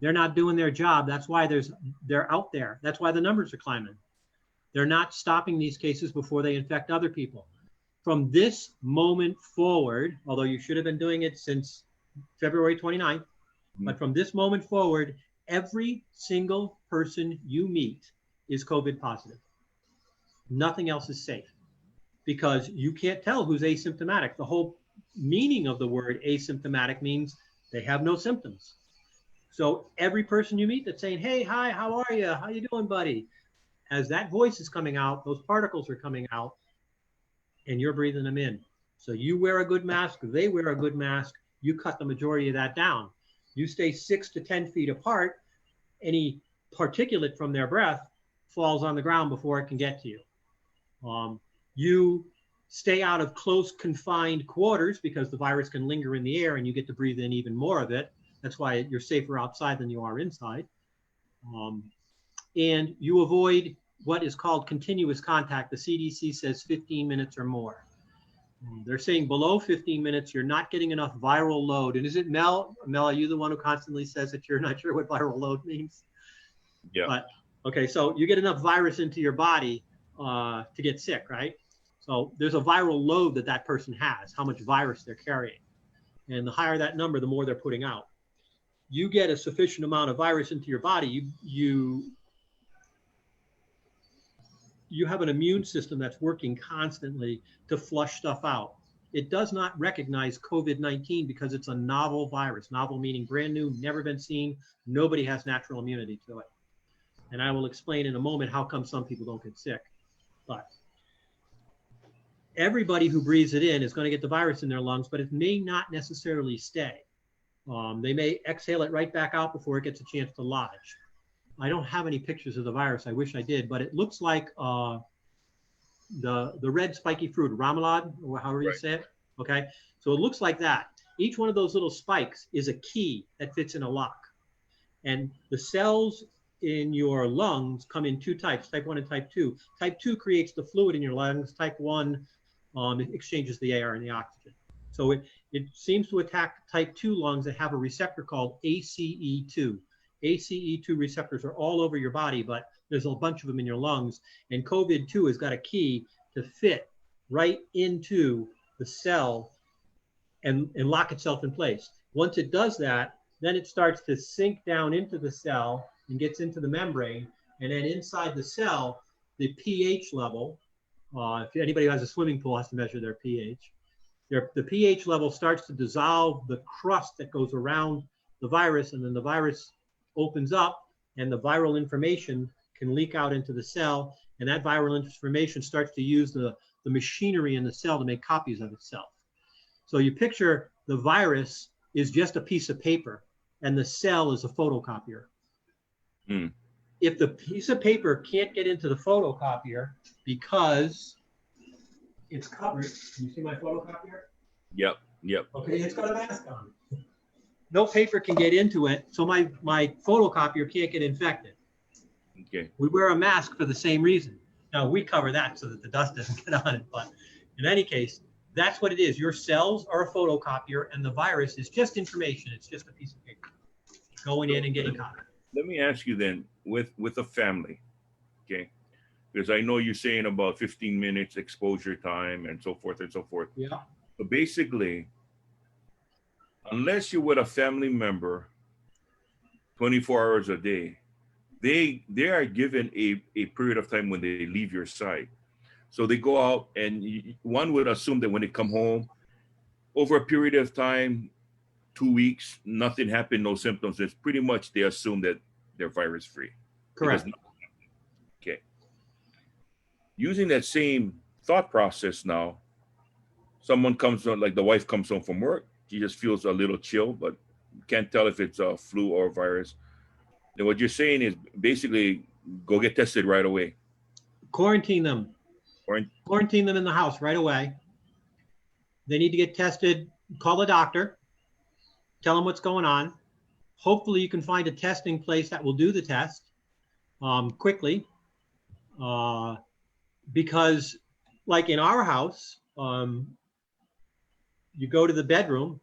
They're not doing their job. That's why they're out there. That's why the numbers are climbing. They're not stopping these cases before they infect other people. From this moment forward, although you should have been doing it since February 29th, but from this moment forward, every single person you meet is COVID positive. Nothing else is safe because you can't tell who's asymptomatic. The whole meaning of the word asymptomatic means they have no symptoms. So every person you meet that's saying, hey, hi, how are you? How you doing, buddy? As that voice is coming out, those particles are coming out, and you're breathing them in. So you wear a good mask, they wear a good mask, you cut the majority of that down. You stay 6 to 10 feet apart, any particulate from their breath falls on the ground before it can get to you. You stay out of close confined quarters because the virus can linger in the air and you get to breathe in even more of it. That's why you're safer outside than you are inside. And you avoid what is called continuous contact. The CDC says 15 minutes or more. They're saying below 15 minutes, you're not getting enough viral load. And is it Mel? Mel, are you the one who constantly says that you're not sure what viral load means? Yeah. But, okay, so you get enough virus into your body to get sick, right? So there's a viral load that person has, how much virus they're carrying. And the higher that number, the more they're putting out. You get a sufficient amount of virus into your body, you have an immune system that's working constantly to flush stuff out. It does not recognize COVID-19 because it's a novel virus. Novel meaning brand new, never been seen. Nobody has natural immunity to it. And I will explain in a moment how come some people don't get sick. But everybody who breathes it in is going to get the virus in their lungs, but it may not necessarily stay. They may exhale it right back out before it gets a chance to lodge. I don't have any pictures of the virus. I wish I did, but it looks like the red spiky fruit, remoulade, or however you say it. Okay, so it looks like that. Each one of those little spikes is a key that fits in a lock. And the cells in your lungs come in two types, type 1 and type 2. Type 2 creates the fluid in your lungs. Type 1 exchanges the air and the oxygen. So it seems to attack type 2 lungs that have a receptor called ACE2. ACE2 receptors are all over your body, but there's a bunch of them in your lungs. And COVID-2 has got a key to fit right into the cell and lock itself in place. Once it does that, then it starts to sink down into the cell and gets into the membrane. And then inside the cell, the pH level, if anybody who has a swimming pool has to measure their pH, the pH level starts to dissolve the crust that goes around the virus, and then the virus opens up and the viral information can leak out into the cell, and that viral information starts to use the machinery in the cell to make copies of itself. So you picture the virus is just a piece of paper and the cell is a photocopier. Mm. If the piece of paper can't get into the photocopier because it's covered, can you see my photocopier? Yep. Okay, it's got a mask on. No paper can get into it, so my photocopier can't get infected. Okay. We wear a mask for the same reason. Now, we cover that so that the dust doesn't get on it, but in any case, that's what it is. Your cells are a photocopier, and the virus is just information. It's just a piece of paper going in and getting copied. Let me ask you then, with a family, okay? Because I know you're saying about 15 minutes exposure time and so forth and so forth. Yeah. But basically, unless you're with a family member 24 hours a day, they are given a period of time when they leave your side. So they go out, and one would assume that when they come home, over a period of time, 2 weeks, nothing happened, no symptoms. It's pretty much they assume that they're virus free. Correct. Okay. Using that same thought process now, someone comes on, like the wife comes home from work, she just feels a little chill, but can't tell if it's a flu or a virus. Then what you're saying is basically go get tested right away. Quarantine them. Quarantine them in the house right away. They need to get tested. Call a doctor. Tell them what's going on. Hopefully you can find a testing place that will do the test quickly. Because like in our house, you go to the bedroom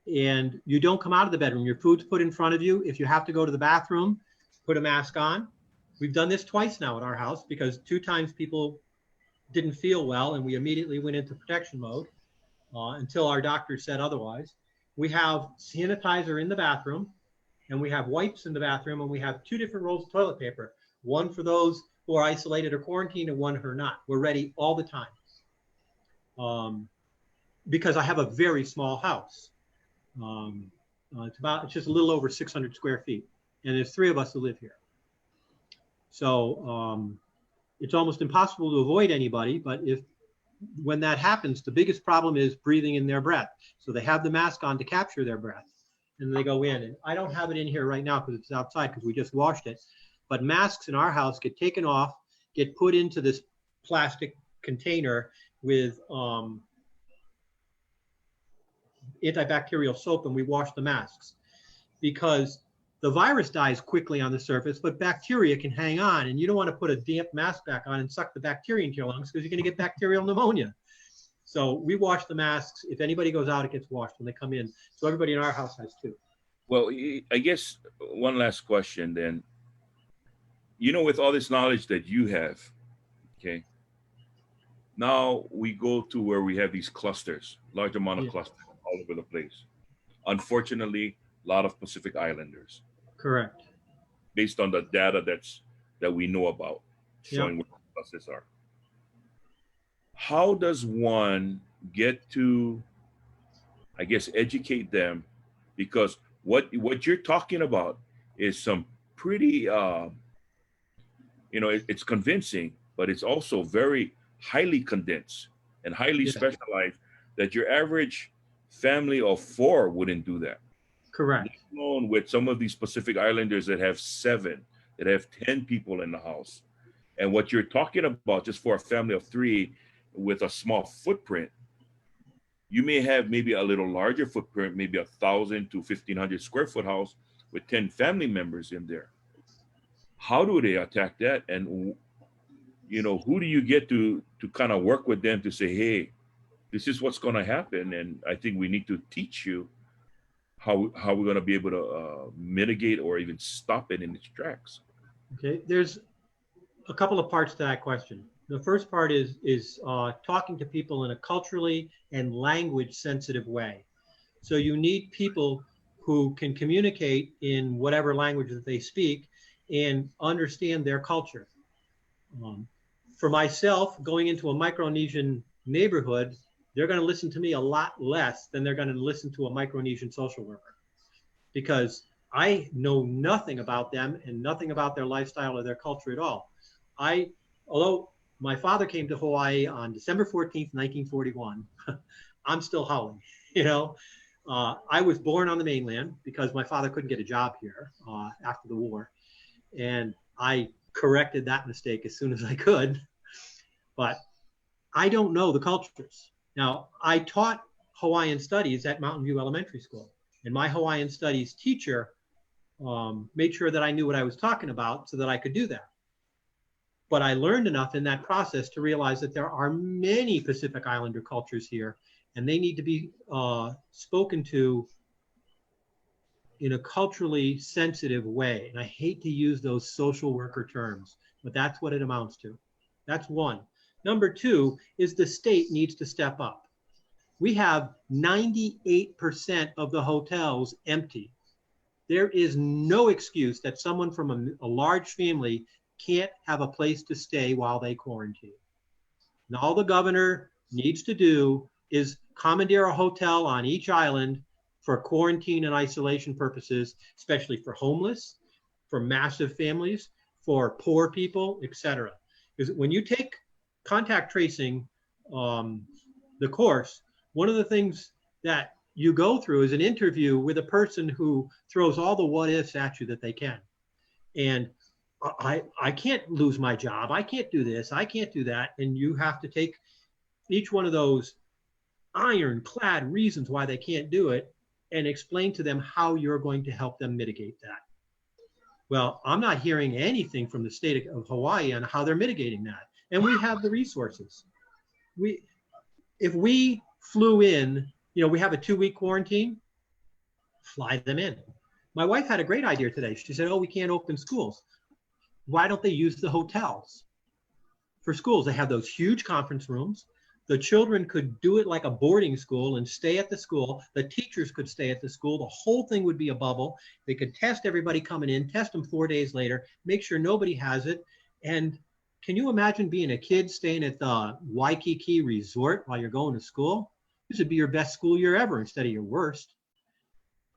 and you don't come out of the bedroom. Your food's put in front of you. If you have to go to the bathroom, put a mask on. We've done this twice now at our house because 2 times people didn't feel well and we immediately went into protection mode until our doctor said otherwise. We have sanitizer in the bathroom and we have wipes in the bathroom, and we have 2 different rolls of toilet paper, one for those who are isolated or quarantined and one who are not. We're ready all the time because I have a very small house. It's just a little over 600 square feet, and there's 3 of us who live here. So it's almost impossible to avoid anybody, but when that happens, the biggest problem is breathing in their breath. So they have the mask on to capture their breath, and they go in. And I don't have it in here right now because it's outside because we just washed it. But masks in our house get taken off, get put into this plastic container with antibacterial soap, and we wash the masks because the virus dies quickly on the surface, but bacteria can hang on, and you don't want to put a damp mask back on and suck the bacteria into your lungs because you're going to get bacterial pneumonia. So we wash the masks. If anybody goes out, it gets washed when they come in. So everybody in our house has 2. Well, I guess one last question then. You know, with all this knowledge that you have, okay, now we go to where we have these clusters, large amount of clusters all over the place. Unfortunately, a lot of Pacific Islanders. Correct. Based on the data that we know about, showing where the clusters are. How does one get to, I guess, educate them? Because what you're talking about is some pretty, it's convincing, but it's also very highly condensed and highly specialized that your average family of 4 wouldn't do that. Correct. Alone with some of these Pacific Islanders that have 7, that have 10 people in the house. And what you're talking about, just for a family of 3 with a small footprint, you may have maybe a little larger footprint, maybe 1,000 to 1,500 square foot house with 10 family members in there. how do they attack that? And, you know, who do you get to kind of work with them to say, hey, this is what's going to happen. And I think we need to teach you how we're going to be able to mitigate or even stop it in its tracks. Okay, there's a couple of parts to that question. The first part is talking to people in a culturally and language sensitive way. So you need people who can communicate in whatever language that they speak and understand their culture. For myself, going into a Micronesian neighborhood, they're going to listen to me a lot less than they're going to listen to a Micronesian social worker, because I know nothing about them and nothing about their lifestyle or their culture at all. Although my father came to Hawaii on December 14th, 1941, I'm still howling, you know. I was born on the mainland because my father couldn't get a job here after the war. And I corrected that mistake as soon as I could. But I don't know the cultures. Now, I taught Hawaiian studies at Mountain View Elementary School. And my Hawaiian studies teacher made sure that I knew what I was talking about so that I could do that. But I learned enough in that process to realize that there are many Pacific Islander cultures here, and they need to be spoken to in a culturally sensitive way. And I hate to use those social worker terms, but that's what it amounts to. That's one. Number two is the state needs to step up. We have 98% of the hotels empty. There is no excuse that someone from a large family can't have a place to stay while they quarantine. And all the governor needs to do is commandeer a hotel on each island for quarantine and isolation purposes, especially for homeless, for massive families, for poor people, etc. Because when you take contact tracing, the course, one of the things that you go through is an interview with a person who throws all the what ifs at you that they can. And I can't lose my job. I can't do this. I can't do that. And you have to take each one of those ironclad reasons why they can't do it and explain to them how you're going to help them mitigate that. Well, I'm not hearing anything from the state of Hawaii on how they're mitigating that. And we have the resources. If we flew in, you know, we have a 2-week quarantine, fly them in. My wife had a great idea today. She said, oh, we can't open schools. Why don't they use the hotels for schools? They have those huge conference rooms. The children could do it like a boarding school and stay at the school. The teachers could stay at the school. The whole thing would be a bubble. They could test everybody coming in, test them 4 days later, make sure nobody has it. And can you imagine being a kid staying at the Waikiki Resort while you're going to school? This would be your best school year ever instead of your worst.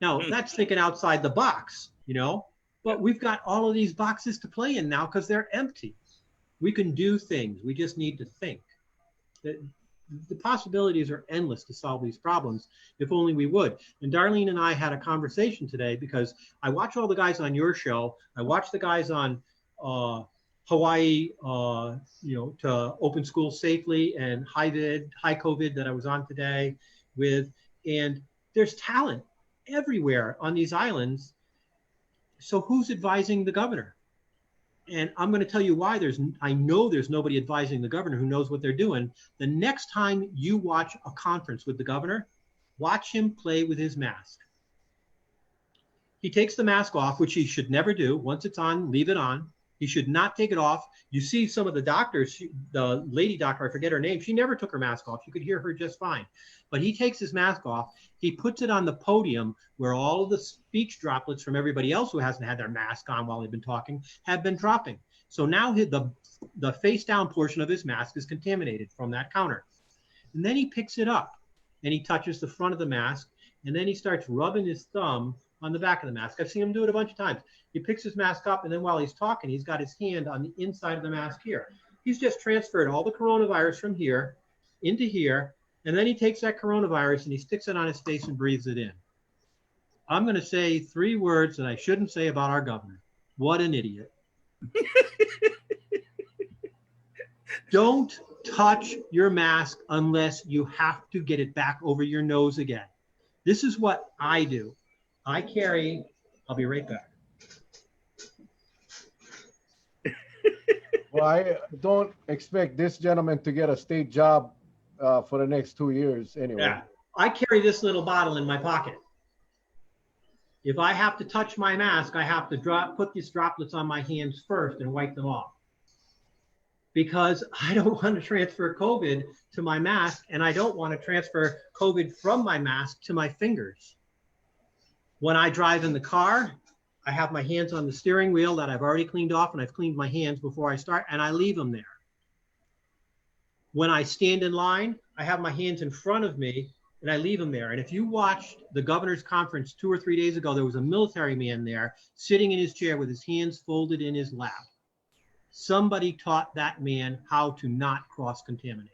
Now, that's thinking outside the box, you know, but we've got all of these boxes to play in now because they're empty. We can do things. We just need to think. The possibilities are endless to solve these problems if only we would. And Darlene and I had a conversation today because I watch all the guys on your show. I watch the guys on Hawaii, you know, to open schools safely, and high COVID that I was on today with. And there's talent everywhere on these islands. So who's advising the governor? And I'm going to tell you why I know there's nobody advising the governor who knows what they're doing. The next time you watch a conference with the governor, watch him play with his mask. He takes the mask off, which he should never do. Once it's on, leave it on. He should not take it off. You see some of the doctors, the lady doctor, I forget her name, she never took her mask off. You could hear her just fine. But he takes his mask off. He puts it on the podium where all of the speech droplets from everybody else who hasn't had their mask on while they've been talking have been dropping. So now the face down portion of his mask is contaminated from that counter. And then he picks it up and he touches the front of the mask, and then he starts rubbing his thumb on the back of the mask. I've seen him do it a bunch of times. He picks his mask up, and then while he's talking, he's got his hand on the inside of the mask here. He's just transferred all the coronavirus from here into here, and then he takes that coronavirus and he sticks it on his face and breathes it in. I'm going to say 3 words that I shouldn't say about our governor. What an idiot. Don't touch your mask unless you have to get it back over your nose again. This is what I do. I'll be right back. Well, I don't expect this gentleman to get a state job for the next 2 years anyway. Yeah. I carry this little bottle in my pocket. If I have to touch my mask, I have to put these droplets on my hands first and wipe them off. Because I don't want to transfer COVID to my mask, and I don't want to transfer COVID from my mask to my fingers. When I drive in the car, I have my hands on the steering wheel that I've already cleaned off, and I've cleaned my hands before I start, and I leave them there. When I stand in line, I have my hands in front of me, and I leave them there. And if you watched the governor's conference 2 or 3 days ago, there was a military man there sitting in his chair with his hands folded in his lap. Somebody taught that man how to not cross-contaminate.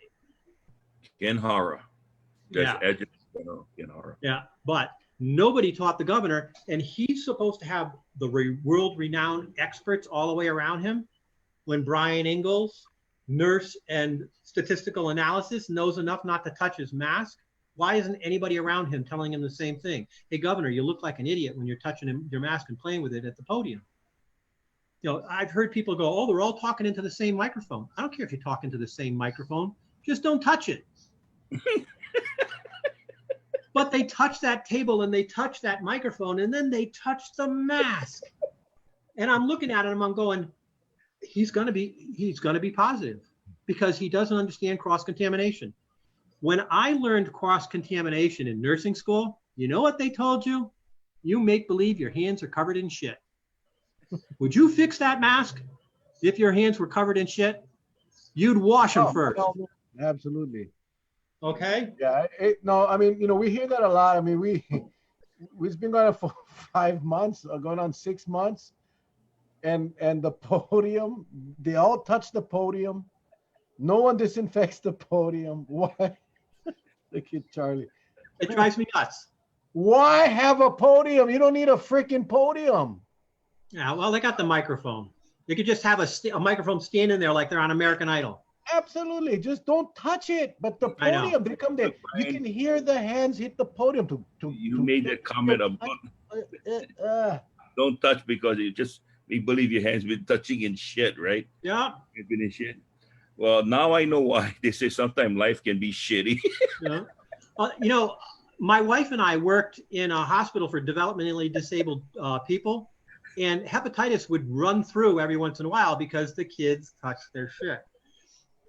Ken Hara. That's Yeah. Ken Hara. Yeah, but nobody taught the governor, and he's supposed to have the world-renowned experts all the way around him. When Brian Ingalls, nurse and statistical analysis, knows enough not to touch his mask, why isn't anybody around him telling him the same thing? Hey, governor, you look like an idiot when you're touching your mask and playing with it at the podium. You know, I've heard people go, oh, they're all talking into the same microphone. I don't care if you talk into the same microphone, just don't touch it. But they touch that table and they touch that microphone and then they touch the mask. And I'm looking at it and I'm going, he's gonna be positive because he doesn't understand cross-contamination. When I learned cross-contamination in nursing school, you know what they told you? You make believe your hands are covered in shit. Would you fix that mask if your hands were covered in shit? You'd wash them first. No, absolutely. Okay? Yeah. No, I mean, we hear that a lot. I mean, we've been going for 5 months, going on 6 months, and the podium, they all touch the podium. No one disinfects the podium. Why? Look at Charlie. It drives me nuts. Why have a podium? You don't need a freaking podium. Yeah, well, they got the microphone. You could just have a microphone standing there like they're on American Idol. Absolutely. Just don't touch it. But the podium, they come there. You can hear the hands hit the podium. You made that comment about don't touch because you believe your hands been touching in shit, right? Yeah. It's been in shit. Well, now I know why they say sometimes life can be shitty. Yeah. My wife and I worked in a hospital for developmentally disabled people, and hepatitis would run through every once in a while because the kids touched their shit.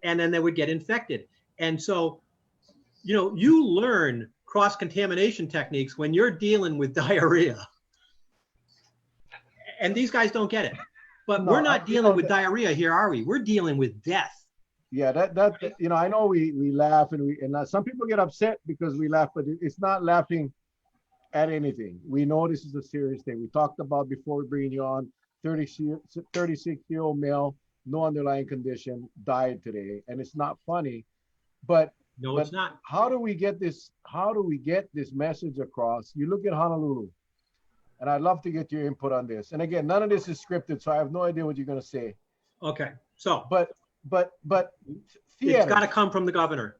And then they would get infected. And so, you learn cross-contamination techniques when you're dealing with diarrhea. And these guys don't get it. But we're not dealing with diarrhea here, are we? We're dealing with death. Yeah, that I know we laugh and some people get upset because we laugh, but it's not laughing at anything. We know this is a serious thing. We talked about before we bring you on, 36-year-old male, no underlying condition, died today, and it's not funny, but it's not. How do we get this message across? You look at Honolulu, and I'd love to get your input on this. And again, none of this is scripted, so I have no idea what you're going to say. Okay, so but it's got to come from the governor.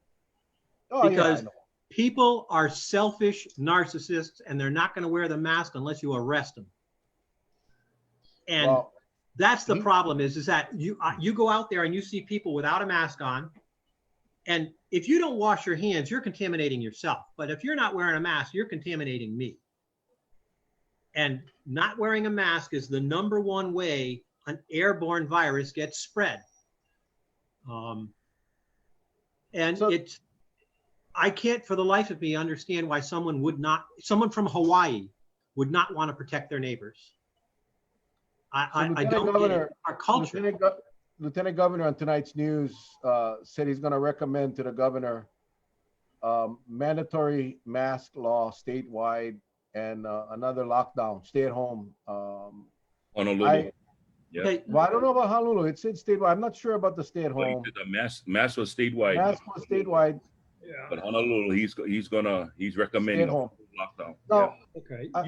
Because yeah, people are selfish narcissists, and they're not going to wear the mask unless you arrest them. And that's the problem is that you go out there and you see people without a mask on, and if you don't wash your hands, you're contaminating yourself. But if you're not wearing a mask, you're contaminating me. And not wearing a mask is the #1 way an airborne virus gets spread. I can't for the life of me understand why someone from Hawaii would not want to protect their neighbors. I don't get it. Our culture. Lieutenant Governor on tonight's news said he's going to recommend to the governor mandatory mask law statewide and another lockdown, stay at home. Honolulu. Well, I don't know about Honolulu. It said statewide. I'm not sure about the stay at home. The mask was statewide. Mask was statewide. Yeah. But Honolulu, he's recommending lockdown. No, okay. I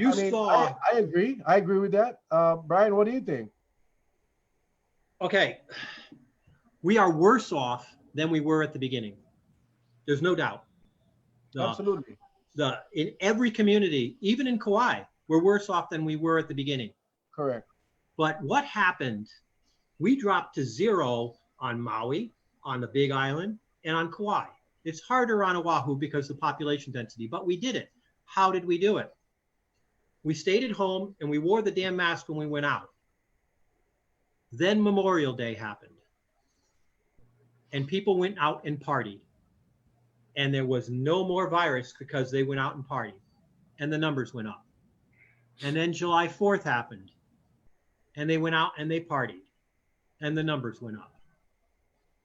agree. I agree with that. Brian, what do you think? Okay, we are worse off than we were at the beginning. There's no doubt. Absolutely. In every community, even in Kauai, we're worse off than we were at the beginning. Correct. But what happened We dropped to 0 on Maui, on the Big Island, and on Kauai. It's harder on Oahu because of the population density, but we did it. How did we do it? We stayed at home and we wore the damn mask when we went out. Then Memorial Day happened. And people went out and partied. And there was no more virus because they went out and partied. And the numbers went up. And then July 4th happened. And they went out and they partied. And the numbers went up.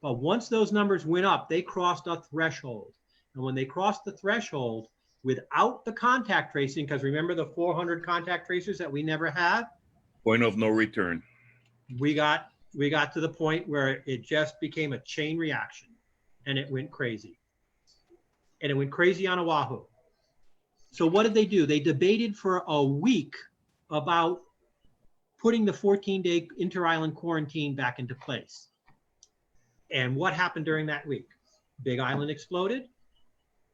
But once those numbers went up, they crossed a threshold. And when they crossed the threshold, without the contact tracing, because remember the 400 contact tracers that we never had? Point of no return. We got to the point where it just became a chain reaction. And it went crazy. And it went crazy on Oahu. So what did they do? They debated for a week about putting the 14-day inter-island quarantine back into place. And what happened during that week? Big Island exploded.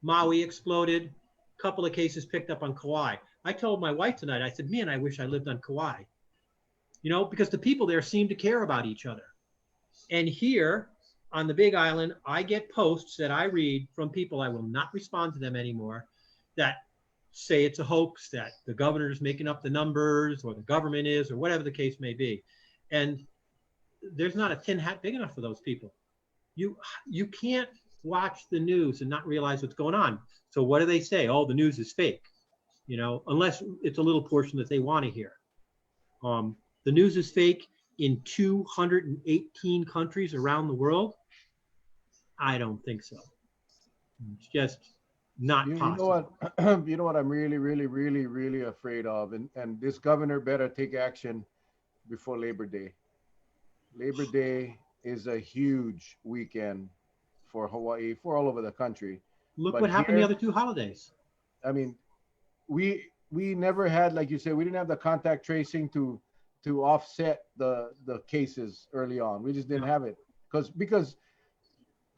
Maui exploded. A couple of cases picked up on Kauai. I told my wife tonight, I said, man, I wish I lived on Kauai. You know, because the people there seem to care about each other. And here on the Big Island, I get posts that I read from people, I will not respond to them anymore, that say it's a hoax, that the governor is making up the numbers, or the government is, or whatever the case may be. And there's not a tin hat big enough for those people. You can't watch the news and not realize what's going on. So what do they say? Oh, the news is fake, you know, unless it's a little portion that they want to hear. The news is fake in 218 countries around the world. I don't think so. It's just not possible. You know what I'm really afraid of, and this governor better take action before Labor Day. Labor Day is a huge weekend for Hawaii, for all over the country. Look what happened the other two holidays. I mean, we never had, like you said, we didn't have the contact tracing to offset the cases early on. We just didn't have it because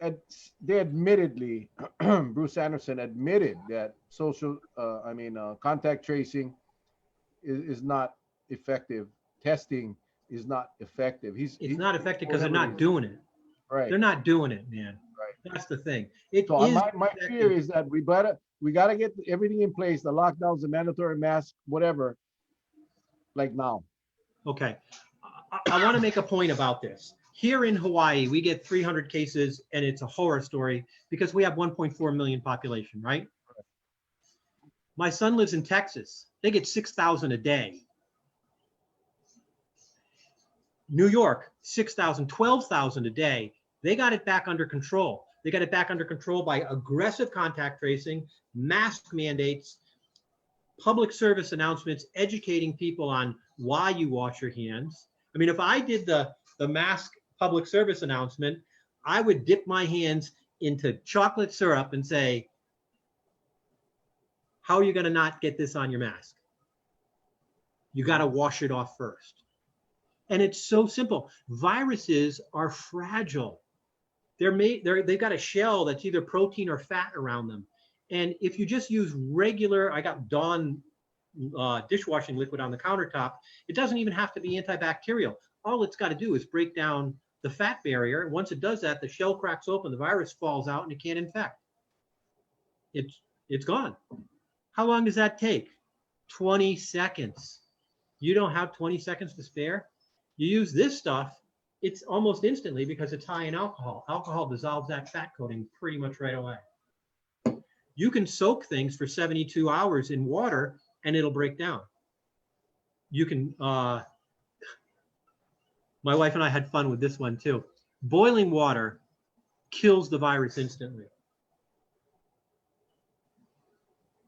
they admittedly, Bruce Anderson admitted that contact tracing is not effective. Testing is not effective. It's not effective because they're not doing it. Right. They're not doing it, man. Right. That's the thing. My fear is that we gotta get everything in place, the lockdowns, the mandatory mask, whatever, like now. Okay. I want to make a point about this. Here in Hawaii, we get 300 cases, and it's a horror story because we have 1.4 million population, right? My son lives in Texas. They get 6,000 a day. New York, 6,000, 12,000 a day. They got it back under control. They got it back under control by aggressive contact tracing, mask mandates, public service announcements, educating people on why you wash your hands. I mean, if I did the mask public service announcement, I would dip my hands into chocolate syrup and say, how are you going to not get this on your mask? You got to wash it off first. And it's so simple. Viruses are fragile. They've got a shell that's either protein or fat around them. And if you just use regular, I got Dawn dishwashing liquid on the countertop, it doesn't even have to be antibacterial. All it's got to do is break down the fat barrier. Once it does that, the shell cracks open, the virus falls out, and it can't infect. It's gone. How long does that take? 20 seconds. You don't have 20 seconds to spare? You use this stuff, it's almost instantly because it's high in alcohol. Alcohol dissolves that fat coating pretty much right away. You can soak things for 72 hours in water and it'll break down. You can, my wife and I had fun with this one too. Boiling water kills the virus instantly.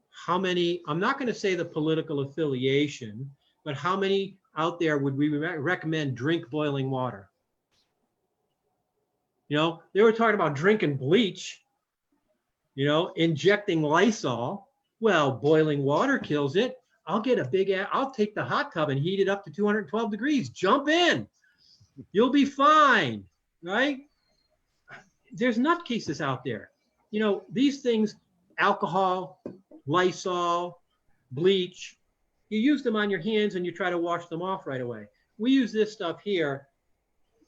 How many, I'm not going to say the political affiliation, but how many out there would we recommend drink boiling water? You know, they were talking about drinking bleach, you know, injecting Lysol. Well, boiling water kills it. I'll take the hot tub and heat it up to 212 degrees. Jump in. You'll be fine, right? There's nutcases out there. You know, these things, alcohol, Lysol, bleach, you use them on your hands and you try to wash them off right away. We use this stuff here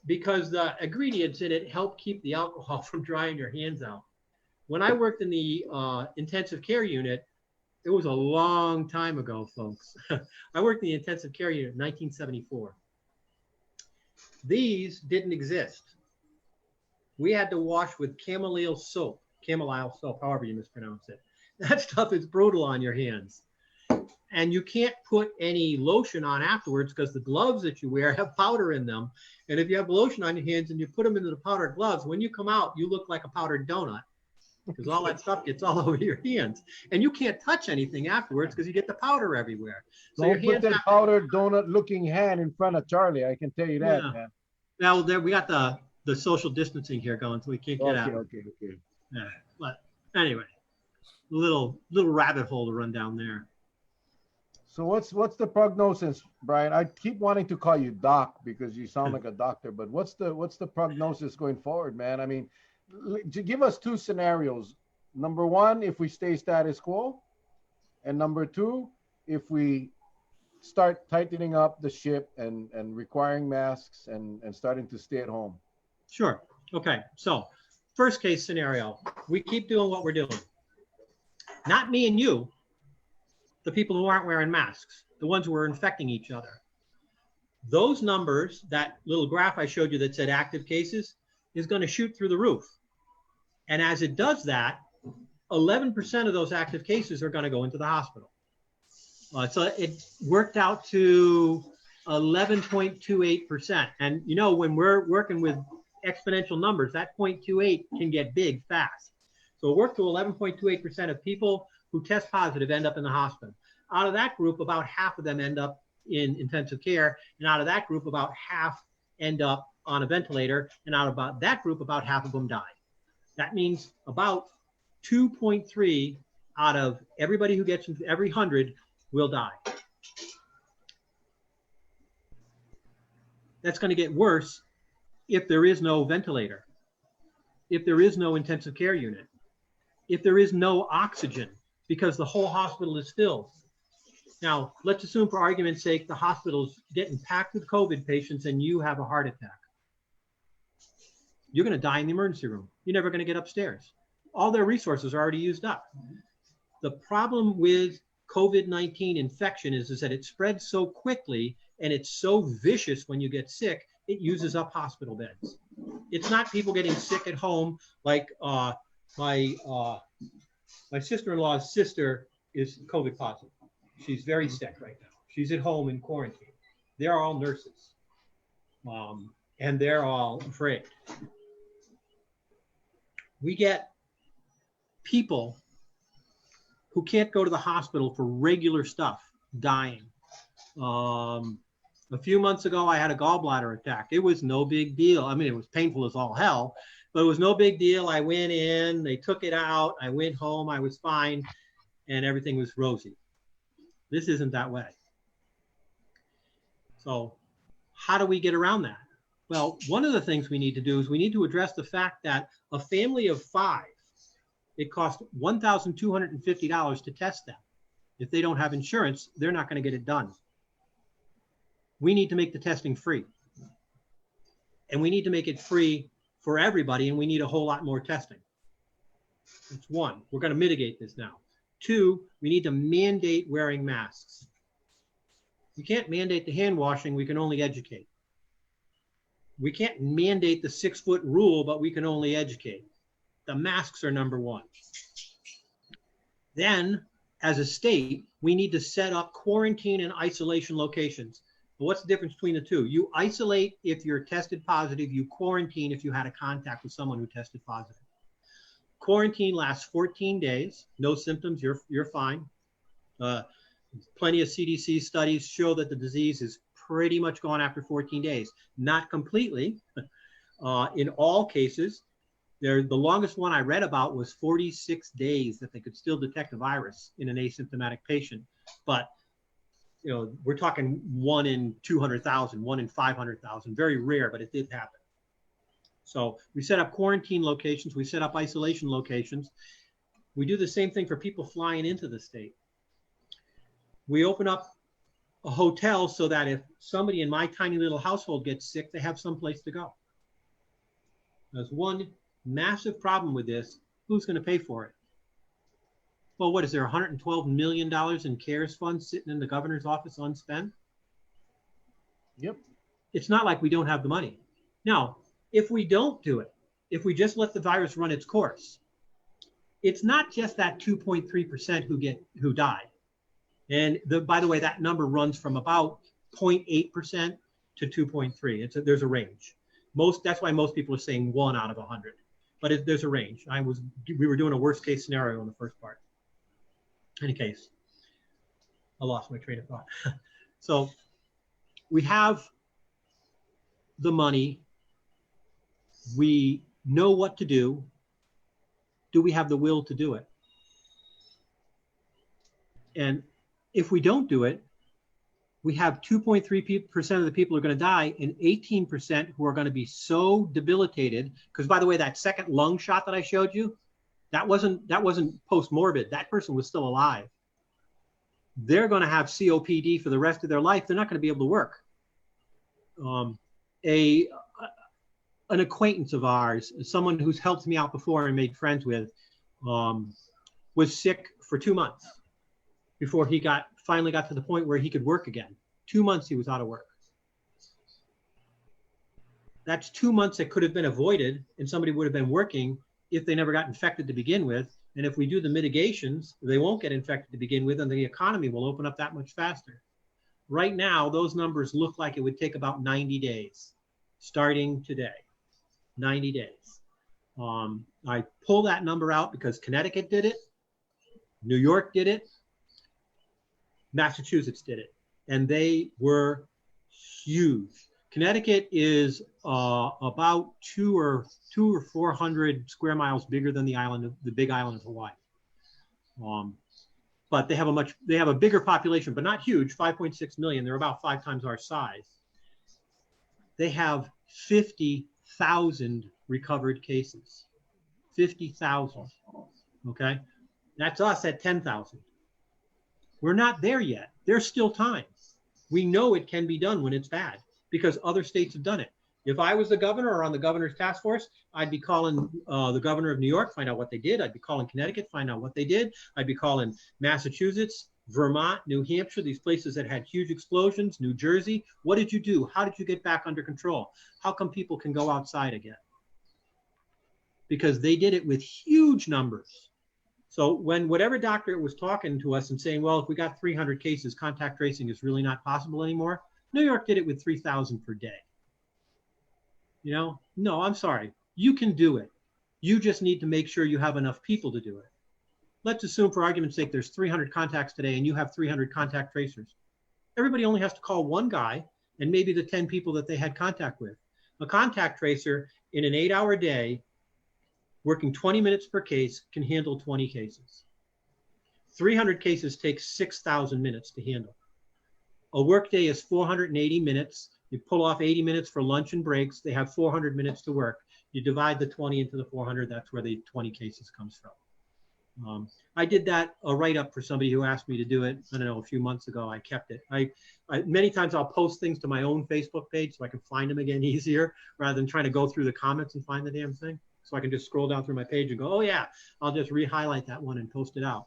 because the ingredients in it help keep the alcohol from drying your hands out. When I worked in the intensive care unit, it was a long time ago, folks. I worked in the intensive care unit in 1974. These didn't exist. We had to wash with chamomile soap, however you mispronounce it. That stuff is brutal on your hands. And you can't put any lotion on afterwards because the gloves that you wear have powder in them. And if you have lotion on your hands and you put them into the powdered gloves, when you come out, you look like a powdered donut because all that stuff gets all over your hands. And you can't touch anything afterwards because you get the powder everywhere. So Don't your put hands that powdered donut-looking hand in front of Charlie. I can tell you that, Yeah. man. Now there we got the social distancing here going, so we can't get out. Okay. Yeah. But anyway, little rabbit hole to run down there. So what's the prognosis, Brian? I keep wanting to call you Doc because you sound like a doctor, but what's the prognosis going forward, man? I mean, give us two scenarios. Number one, if we stay status quo, and number two, if we start tightening up the ship and requiring masks and starting to stay at home. Sure. Okay. So first case scenario, we keep doing what we're doing. Not me and you, the people who aren't wearing masks, the ones who are infecting each other. Those numbers, that little graph I showed you that said active cases, is going to shoot through the roof. And as it does that, 11% of those active cases are going to go into the hospital. So it worked out to 11.28%. And you know, when we're working with exponential numbers, that 0.28 can get big fast. So it worked to 11.28% of people who test positive end up in the hospital. Out of that group, about half of them end up in intensive care. And out of that group, about half end up on a ventilator. And out of about that group, about half of them die. That means about 2.3 out of everybody who gets into every 100 will die. That's going to get worse if there is no ventilator, if there is no intensive care unit, if there is no oxygen, because the whole hospital is filled. Now, let's assume for argument's sake, the hospital's getting packed with COVID patients and you have a heart attack. You're going to die in the emergency room. You're never going to get upstairs. All their resources are already used up. The problem with COVID-19 infection is that it spreads so quickly and it's so vicious when you get sick, it uses up hospital beds. It's not people getting sick at home like my sister-in-law's sister is COVID positive. She's very sick right now. She's at home in quarantine. They're all nurses, and they're all afraid. We get people who can't go to the hospital for regular stuff dying. A few months ago, I had a gallbladder attack. It was no big deal. I mean, it was painful as all hell, but it was no big deal. I went in, they took it out, I went home, I was fine, and everything was rosy. This isn't that way. So how do we get around that? Well, one of the things we need to do is we need to address the fact that a family of 5, it costs $1,250 to test them. If they don't have insurance, they're not going to get it done. We need to make the testing free. And we need to make it free for everybody, and we need a whole lot more testing. That's one. We're going to mitigate this now. 2, we need to mandate wearing masks. We can't mandate the hand washing, we can only educate. We can't mandate the 6-foot rule, but we can only educate. The masks are number 1. Then, as a state, we need to set up quarantine and isolation locations. But what's the difference between the two? You isolate if you're tested positive, you quarantine if you had a contact with someone who tested positive. Quarantine lasts 14 days, no symptoms, you're fine. Plenty of CDC studies show that the disease is pretty much gone after 14 days. Not completely. In all cases, the longest one I read about was 46 days that they could still detect a virus in an asymptomatic patient. But you know, we're talking 1 in 200,000, 1 in 500,000, very rare, but it did happen. So we set up quarantine locations, we set up isolation locations. We do the same thing for people flying into the state. We open up a hotel so that if somebody in my tiny little household gets sick, they have someplace to go. There's one massive problem with this. Who's going to pay for it? Well, what is there, $112 million in CARES funds sitting in the governor's office unspent? Yep. It's not like we don't have the money. Now, if we don't do it, if we just let the virus run its course, it's not just that 2.3% who die. And by the way, that number runs from about 0.8% to 2.3. There's a range. That's why most people are saying 1 out of 100. But there's a range. We were doing a worst case scenario in the first part. In any case, I lost my train of thought. So we have the money. We know what to do. Do we have the will to do it? And if we don't do it, we have 2.3% of the people who are going to die and 18% who are going to be so debilitated. Because by the way, that second lung shot that I showed you, that wasn't post-morbid. That person was still alive. They're going to have COPD for the rest of their life. They're not going to be able to work. An acquaintance of ours, someone who's helped me out before and made friends with, was sick for 2 months before he finally got to the point where he could work again. 2 months he was out of work. That's 2 months that could have been avoided and somebody would have been working if they never got infected to begin with. And if we do the mitigations, they won't get infected to begin with and the economy will open up that much faster. Right now, those numbers look like it would take about 90 days, starting today, 90 days. I pull that number out because Connecticut did it, New York did it, Massachusetts did it, and they were huge. Connecticut is about 200 or 400 square miles bigger than the big island of Hawaii. But they have a bigger population, but not huge, 5.6 million. They're about 5 times our size. They have 50,000 recovered cases. 50,000. Okay, that's us at 10,000. We're not there yet. There's still time. We know it can be done when it's bad because other states have done it. If I was the governor or on the governor's task force, I'd be calling the governor of New York, find out what they did. I'd be calling Connecticut, find out what they did. I'd be calling Massachusetts, Vermont, New Hampshire, these places that had huge explosions, New Jersey. What did you do? How did you get back under control? How come people can go outside again? Because they did it with huge numbers. So when whatever doctor was talking to us and saying, well, if we got 300 cases, contact tracing is really not possible anymore. New York did it with 3,000 per day. You know, no, I'm sorry. You can do it. You just need to make sure you have enough people to do it. Let's assume for argument's sake, there's 300 contacts today and you have 300 contact tracers. Everybody only has to call one guy and maybe the 10 people that they had contact with. A contact tracer in an 8-hour day, working 20 minutes per case, can handle 20 cases. 300 cases takes 6,000 minutes to handle. A workday is 480 minutes. You pull off 80 minutes for lunch and breaks. They have 400 minutes to work. You divide the 20 into the 400. That's where the 20 cases comes from. I did that, a write-up for somebody who asked me to do it, I don't know, a few months ago. I kept it. Many times I'll post things to my own Facebook page so I can find them again easier rather than trying to go through the comments and find the damn thing. So I can just scroll down through my page and go, oh yeah, I'll just re-highlight that one and post it out.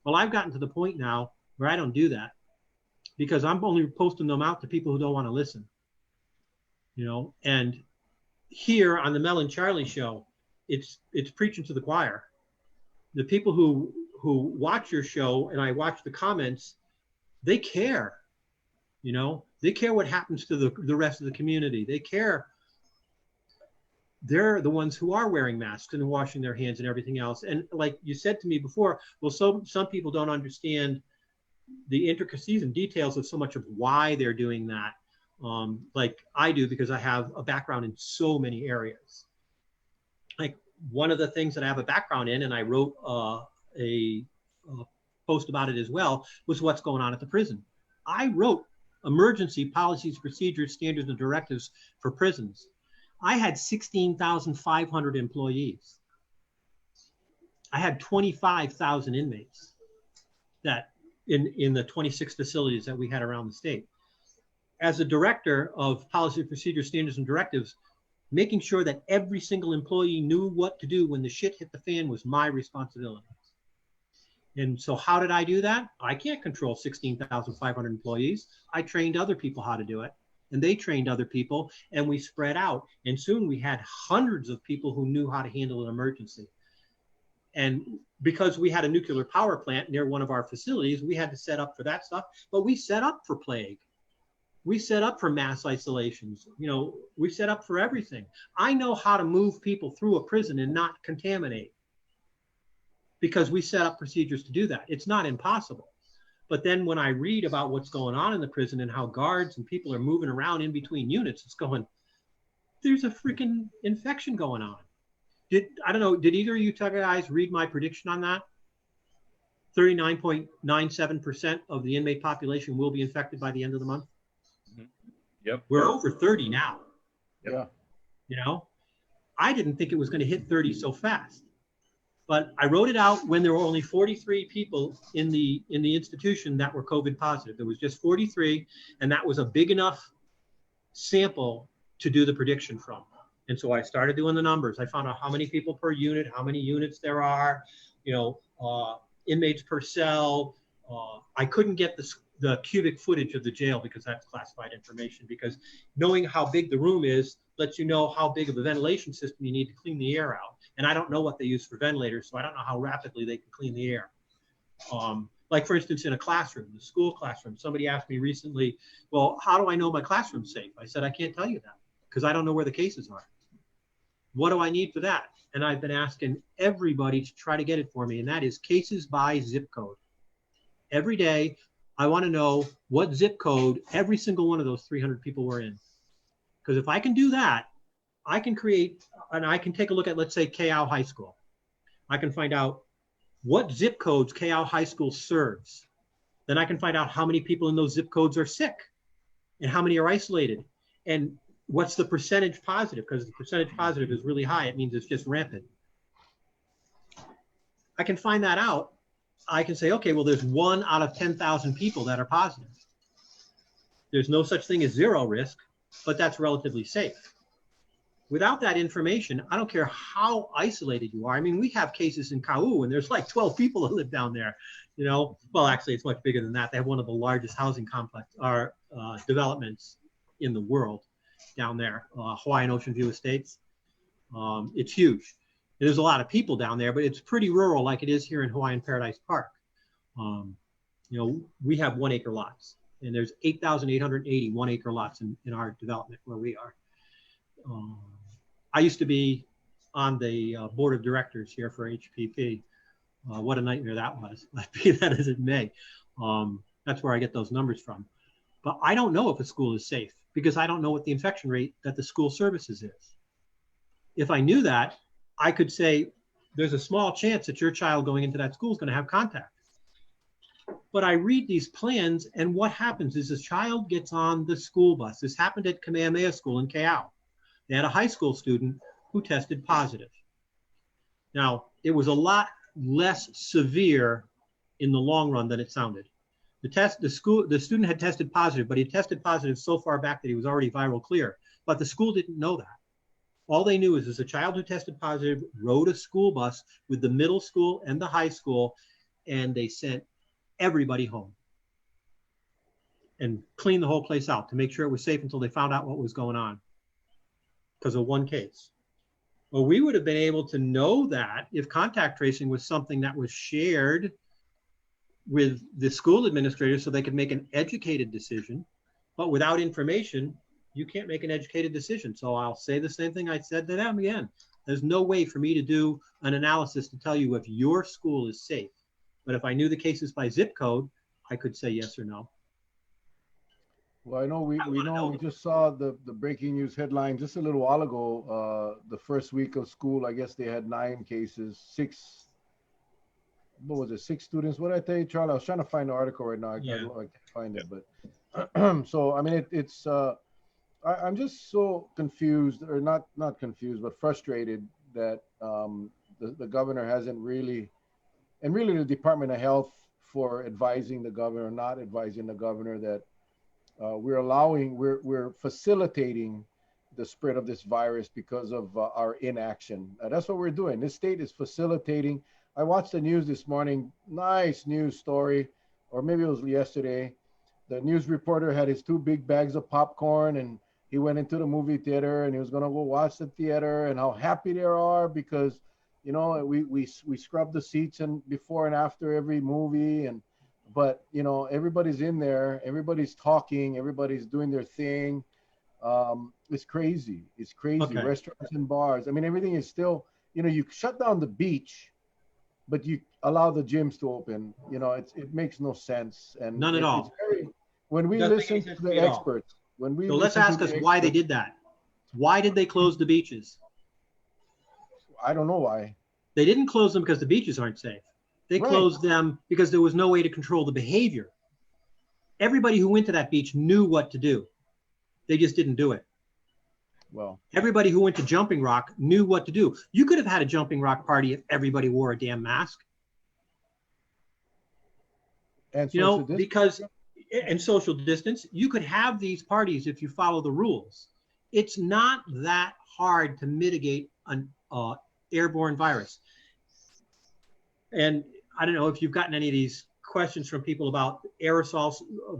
Well, I've gotten to the point now where I don't do that because I'm only posting them out to people who don't want to listen. You know, and here on the Mel and Charlie show, it's preaching to the choir. The people who watch your show and I watch the comments, they care. You know, they care what happens to the rest of the community. They care. They're the ones who are wearing masks and washing their hands and everything else. And like you said to me before, well, some people don't understand the intricacies and details of so much of why they're doing that. Like I do, because I have a background in so many areas. Like one of the things that I have a background in, and I wrote a post about it as well, was what's going on at the prison. I wrote emergency policies, procedures, standards, and directives for prisons. I had 16,500 employees. I had 25,000 inmates that in the 26 facilities that we had around the state. As a director of policy, procedure, standards, and directives, making sure that every single employee knew what to do when the shit hit the fan was my responsibility. And so how did I do that? I can't control 16,500 employees. I trained other people how to do it, and they trained other people, and we spread out. And soon we had hundreds of people who knew how to handle an emergency. And because we had a nuclear power plant near one of our facilities, we had to set up for that stuff, but we set up for plague. We set up for mass isolations. You know, we set up for everything. I know how to move people through a prison and not contaminate because we set up procedures to do that. It's not impossible. But then when I read about what's going on in the prison and how guards and people are moving around in between units, it's going, there's a freaking infection going on. I don't know, did either of you guys read my prediction on that? 39.97% of the inmate population will be infected by the end of the month. Yep. We're over 30 now. Yep. Yeah. You know, I didn't think it was going to hit 30 so fast, but I wrote it out when there were only 43 people in the institution that were COVID positive. There was just 43, and that was a big enough sample to do the prediction from. And so I started doing the numbers. I found out how many people per unit, how many units there are, you know, inmates per cell. I couldn't get the cubic footage of the jail because that's classified information, because knowing how big the room is lets you know how big of a ventilation system you need to clean the air out. And I don't know what they use for ventilators, so I don't know how rapidly they can clean the air. Like for instance, in a classroom, the school classroom, somebody asked me recently, well, how do I know my classroom's safe? I said, I can't tell you that because I don't know where the cases are. What do I need for that? And I've been asking everybody to try to get it for me, and that is cases by zip code. Every day, I want to know what zip code every single one of those 300 people were in. Because if I can do that, I can create, and I can take a look at, let's say, K.O. High School. I can find out what zip codes K.O. High School serves. Then I can find out how many people in those zip codes are sick and how many are isolated. And what's the percentage positive? Because the percentage positive is really high. It means it's just rampant. I can find that out. I can say, okay, well, there's 1 out of 10,000 people that are positive. There's no such thing as zero risk, but that's relatively safe. Without that information, I don't care how isolated you are. I mean, we have cases in Kau, and there's like 12 people that live down there. You know, well, actually, it's much bigger than that. They have one of the largest housing complex or developments in the world down there, Hawaiian Ocean View Estates. It's huge. There's a lot of people down there, but it's pretty rural, like it is here in Hawaiian Paradise Park. You know, we have 1 acre lots, and there's 8,880 1 acre lots in our development where we are. I used to be on the board of directors here for HPP. What a nightmare that was, be that as it may. That's where I get those numbers from. But I don't know if a school is safe because I don't know what the infection rate that the school services is. If I knew that, I could say there's a small chance that your child going into that school is going to have contact. But I read these plans, and what happens is a child gets on the school bus. This happened at Kamehameha School in Kau. They had a high school student who tested positive. Now, it was a lot less severe in the long run than it sounded. The student had tested positive, but he tested positive so far back that he was already viral clear. But the school didn't know that. All they knew is a child who tested positive rode a school bus with the middle school and the high school, and they sent everybody home and cleaned the whole place out to make sure it was safe until they found out what was going on because of one case. Well, we would have been able to know that if contact tracing was something that was shared with the school administrators so they could make an educated decision. But without information, you can't make an educated decision. So I'll say the same thing I said to them again. There's no way for me to do an analysis to tell you if your school is safe. But if I knew the cases by zip code, I could say yes or no. Well, I know we just saw the breaking news headline just a little while ago. The first week of school, I guess they had 9 cases, 6 students? What did I tell you, Charlie? I was trying to find the article right now. I can't find it, but so I mean, it's I'm just so confused, or not confused, but frustrated that the governor hasn't really, and really the Department of Health for advising the governor, not advising the governor, that we're facilitating the spread of this virus because of our inaction. That's what we're doing. This state is facilitating. I watched the news this morning, nice news story, or maybe it was yesterday. The news reporter had his 2 big bags of popcorn, and he went into the movie theater, and he was gonna go watch the theater, and how happy they are because, you know, we scrub the seats and before and after every movie, but you know, everybody's in there, everybody's talking, everybody's doing their thing. It's crazy. It's crazy. Okay. Restaurants and bars. I mean, everything is still, you know, you shut down the beach, but you allow the gyms to open. You know, it makes no sense. And None at all. When we Doesn't make listen any to sense the to me at all. experts, when we So let's listen to ask the us why they experts- did that. Why did they close the beaches? I don't know why. They didn't close them because the beaches aren't safe. They Right. closed them because there was no way to control the behavior. Everybody who went to that beach knew what to do. They just didn't do it. Well, Everybody who went to Jumping Rock knew what to do. You could have had a Jumping Rock party if everybody wore a damn mask. and You know, social distance- because and social distance, you could have these parties if you follow the rules. It's not that hard to mitigate an airborne virus. And I don't know if you've gotten any of these questions from people about aerosol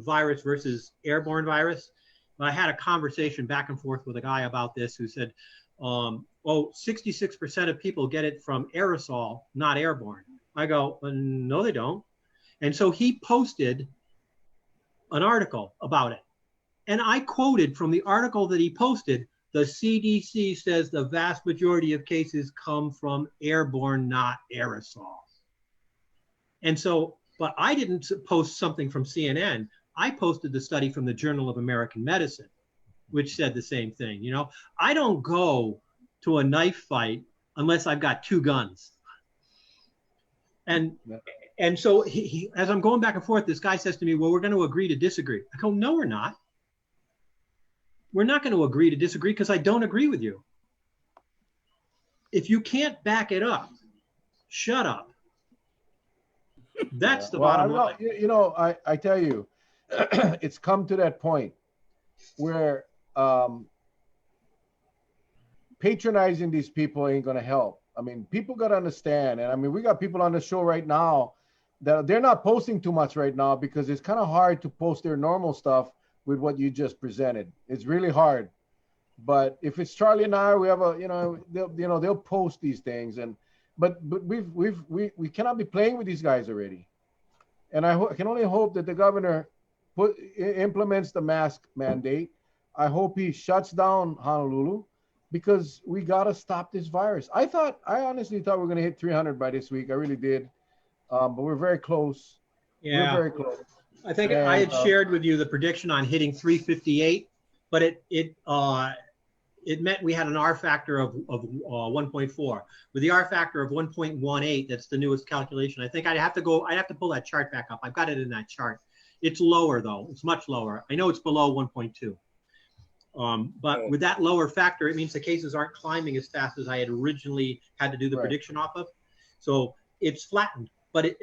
virus versus airborne virus. But I had a conversation back and forth with a guy about this who said, 66% of people get it from aerosol, not airborne. I go, no, they don't. And so he posted an article about it. And I quoted from the article that he posted, the CDC says the vast majority of cases come from airborne, not aerosols. And so, but I didn't post something from CNN. I posted the study from the Journal of American Medicine, which said the same thing. You know, I don't go to a knife fight unless I've got 2 guns. And so he, as I'm going back and forth, this guy says to me, well, we're going to agree to disagree. I go, no, we're not. We're not going to agree to disagree because I don't agree with you. If you can't back it up, shut up. That's the bottom line. You know, I tell you, it's come to that point where patronizing these people ain't going to help. I mean, people got to understand. And I mean, we got people on the show right now that they're not posting too much right now because it's kind of hard to post their normal stuff with what you just presented. It's really hard. But if it's Charlie and I, we have a, they'll post these things. But we cannot be playing with these guys already. And I can only hope that the governor implements the mask mandate. I hope he shuts down Honolulu because we got to stop this virus. I honestly thought we were going to hit 300 by this week. I really did. But we're very close. Yeah. We're very close. I think I had shared with you the prediction on hitting 358, but it meant we had an R factor of 1.4. With the R factor of 1.18, that's the newest calculation. I think I'd have to pull that chart back up. I've got it in that chart. It's lower though. It's much lower. I know it's below 1.2. But with that lower factor, it means the cases aren't climbing as fast as I had originally had to do the prediction off of. So it's flattened. But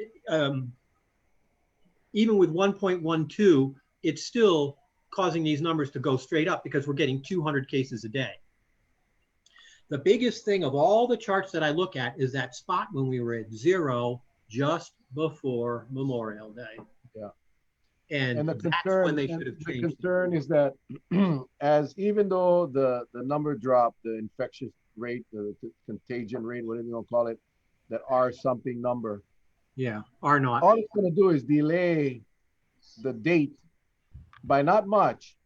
even with 1.12, it's still causing these numbers to go straight up because we're getting 200 cases a day. The biggest thing of all the charts that I look at is that spot when we were at 0 just before Memorial Day. Yeah. And the that's concern, when they should have changed. The concern is that even though the number dropped, the infectious rate, the contagion rate, whatever you want to call it, that R something number. Yeah, R naught. All it's going to do is delay the date by not much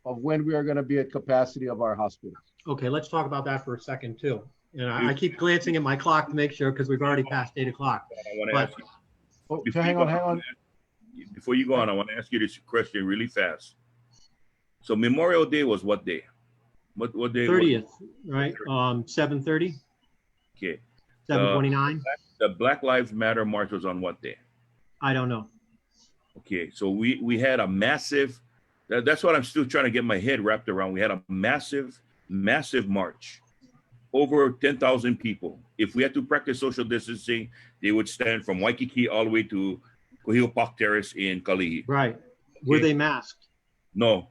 of when we are going to be at capacity of our hospitals. Okay, let's talk about that for a second too. And I keep glancing at my clock to make sure because we've already passed 8 o'clock. I want to ask you. Hang on. Before you go on, I want to ask you this question really fast. So Memorial Day was what day? What day? 30th, right? 7:30. Okay. 7:29. The Black Lives Matter march was on what day? I don't know. Okay, so we had a massive. That's what I'm still trying to get my head wrapped around. We had a massive march, over 10,000 people. If we had to practice social distancing, they would stand from Waikiki all the way to Cohiopop Terrace in Kalihi. Right. Were Okay. they masked? No,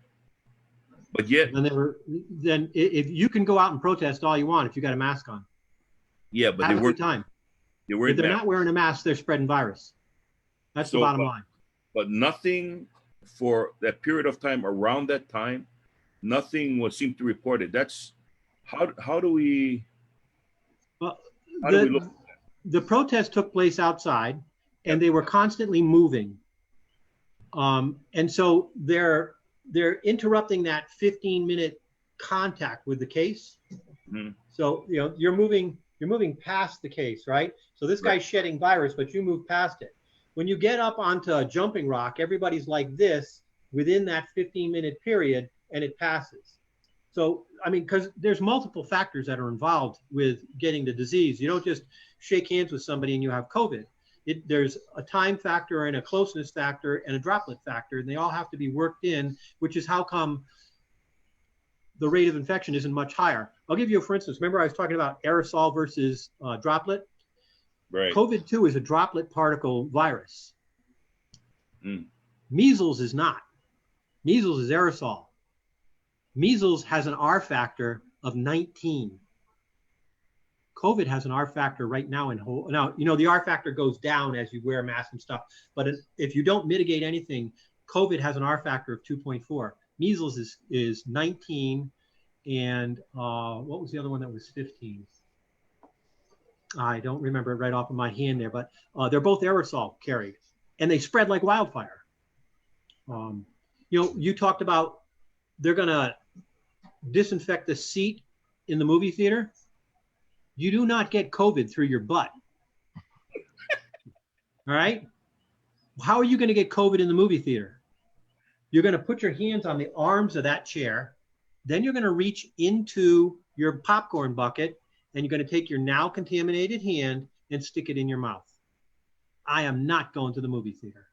but yet, Then if you can go out and protest all you want if you got a mask on. yeah, but Have a good time. they If weren't they're masked. not wearing a mask, they're spreading virus. That's the bottom line. But nothing for that period of time, around that time, nothing was seemed to report it. That's how do we Well, how do we look? the protest took place outside, and they were constantly moving. And so they're interrupting that 15-minute contact with the case. Hmm. So you're moving past the case, right? So this guy's shedding virus, but you move past it. When you get up onto a jumping rock, everybody's like this within that 15-minute period, and it passes. So, I mean, because there's multiple factors that are involved with getting the disease. You don't just shake hands with somebody and you have COVID. There's a time factor and a closeness factor and a droplet factor, and they all have to be worked in, which is how come the rate of infection isn't much higher. I'll give you, for instance, remember I was talking about aerosol versus droplet? Right. COVID-2 is a droplet particle virus. Mm. Measles is not. Measles is aerosol. Measles has an R factor of 19. COVID has an R factor right now now, the R factor goes down as you wear a mask and stuff, but if you don't mitigate anything, COVID has an R factor of 2.4. Measles is 19, and what was the other one that was 15? I don't remember it right off of my hand there, but they're both aerosol carried, and they spread like wildfire. You talked about they're gonna disinfect the seat in the movie theater. You do not get COVID through your butt. All right? How are you going to get COVID in the movie theater? You're going to put your hands on the arms of that chair. Then you're going to reach into your popcorn bucket, and you're going to take your now contaminated hand and stick it in your mouth. I am not going to the movie theater.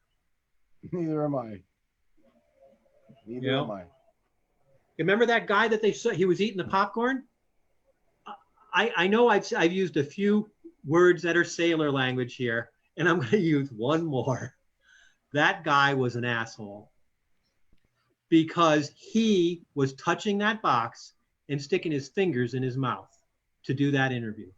Neither am I. Neither am I. Remember that guy that they saw, he was eating the popcorn? I know I've used a few words that are sailor language here, and I'm going to use one more. That guy was an asshole because he was touching that box and sticking his fingers in his mouth to do that interview.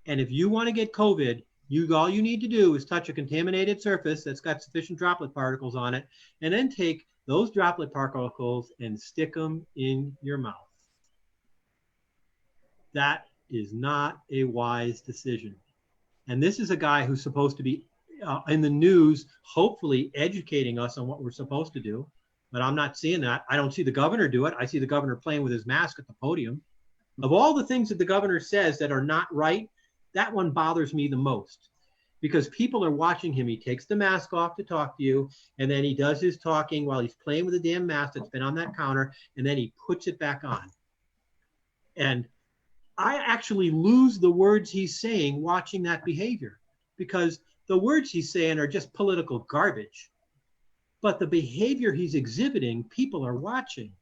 And if you want to get COVID, all you need to do is touch a contaminated surface that's got sufficient droplet particles on it, and then take those droplet particles and stick them in your mouth. That is not a wise decision. And this is a guy who's supposed to be in the news, hopefully educating us on what we're supposed to do. But I'm not seeing that. I don't see the governor do it. I see the governor playing with his mask at the podium. Of all the things that the governor says that are not right, that one bothers me the most, because people are watching him. He takes the mask off to talk to you, and then he does his talking while he's playing with the damn mask that's been on that counter, and then he puts it back on. And I actually lose the words he's saying watching that behavior, because the words he's saying are just political garbage. But the behavior he's exhibiting, people are watching.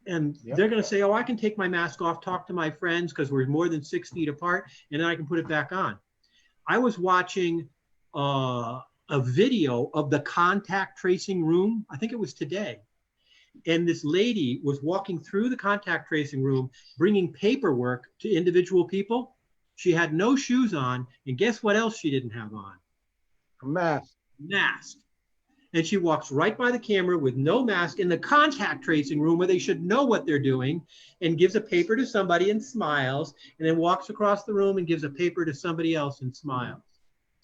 And they're going to say, oh, I can take my mask off, talk to my friends because we're more than 6 feet apart, and then I can put it back on. I was watching a video of the contact tracing room. I think it was today. And this lady was walking through the contact tracing room, bringing paperwork to individual people. She had no shoes on. And guess what else she didn't have on? A mask. Mask. And she walks right by the camera with no mask in the contact tracing room where they should know what they're doing, and gives a paper to somebody and smiles, and then walks across the room and gives a paper to somebody else and smiles.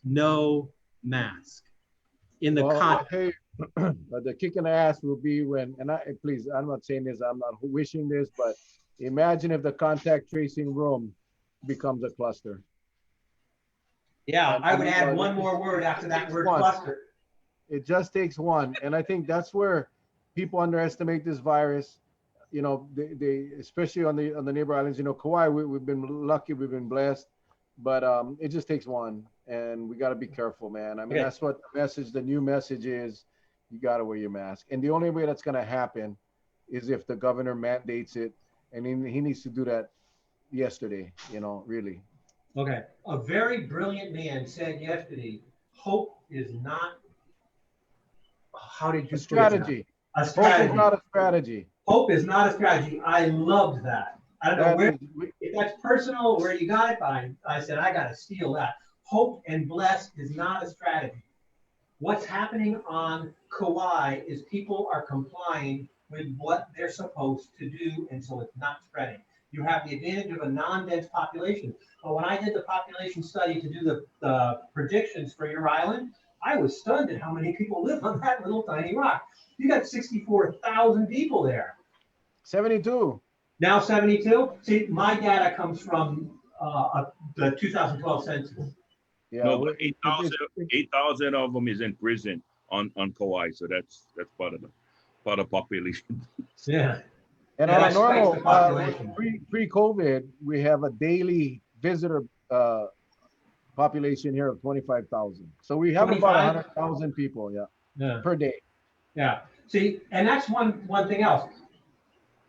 No mask. In the contact. Hey, but the kick in the ass will be when, and please, I'm not saying this, I'm not wishing this, but imagine if the contact tracing room becomes a cluster. Yeah, I would add one more word after that word, cluster. It just takes one. And I think that's where people underestimate this virus. They especially on the neighbor islands, Kauai, we've been lucky, we've been blessed, but it just takes one, and we got to be careful, man. I mean, That's what the new message is. You got to wear your mask. And the only way that's going to happen is if the governor mandates it, and he needs to do that yesterday, really. Okay. A very brilliant man said yesterday, hope is not, how did A you put it, John? strategy. A Hope is strategy. not a strategy. Hope is not a strategy. I loved that. I don't know That where, is, if that's personal, where you got it, but I said, I got to steal that. Hope and bless is not a strategy. What's happening on Kauai is people are complying with what they're supposed to do, and so it's not spreading. You have the advantage of a non-dense population. But when I did the population study to do the predictions for your island, I was stunned at how many people live on that little tiny rock. You got 64,000 people there. 72. Now 72? See, my data comes from the 2012 census. Yeah, No, but it, 8,000 it, 8,000 of them is in prison on Kauai. So that's part of the population. Yeah. and Yeah, on a that spikes the normal, population. pre-COVID, we have a daily visitor population here of 25,000. So we have about 25? 100,000 people, yeah, Yeah. per day. Yeah. See, and that's one thing else.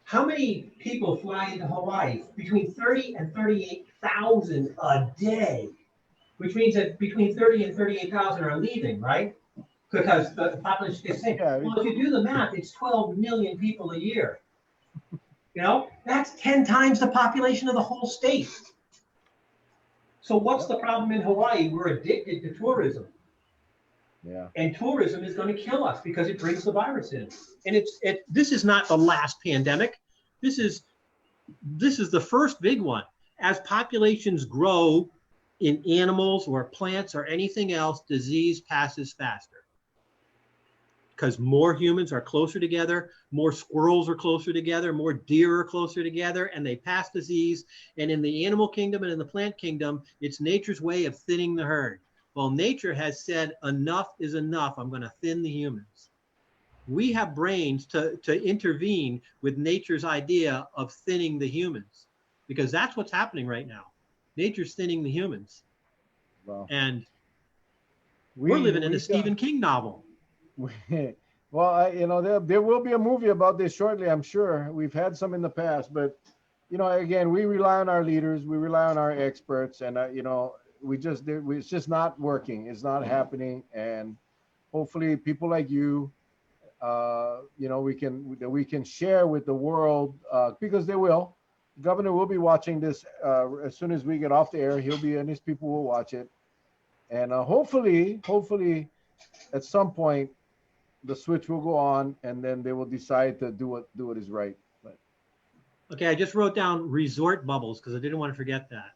How many people fly into Hawaii? Between 30 and 38,000 a day, which means that between 30 and 38,000 are leaving, right? Because the population gets same. Yeah, Well, if you do the math, it's 12 million people a year. You know, that's 10 times the population of the whole state. So what's the problem in Hawaii? We're addicted to tourism. yeah. And tourism is going to kill us because it brings the virus in. And this is not the last pandemic. This is the first big one. As populations grow in animals or plants or anything else, disease passes faster. Because more humans are closer together, more squirrels are closer together, more deer are closer together, and they pass disease. And in the animal kingdom and in the plant kingdom, it's nature's way of thinning the herd. Well, nature has said enough is enough. I'm going to thin the humans. We have brains to intervene with nature's idea of thinning the humans, because that's what's happening right now. Nature's thinning the humans. Well, And we're living in a Stephen King novel. Well, there will be a movie about this shortly, I'm sure. We've had some in the past, but again, we rely on our leaders, we rely on our experts, and it's just not working. It's not happening, and hopefully, people like you, we can share with the world, because they will. The governor will be watching this as soon as we get off the air. He'll be, and his people will watch it, and hopefully, at some point, the switch will go on, and then they will decide to do what is right. But okay, I just wrote down resort bubbles because I didn't want to forget that.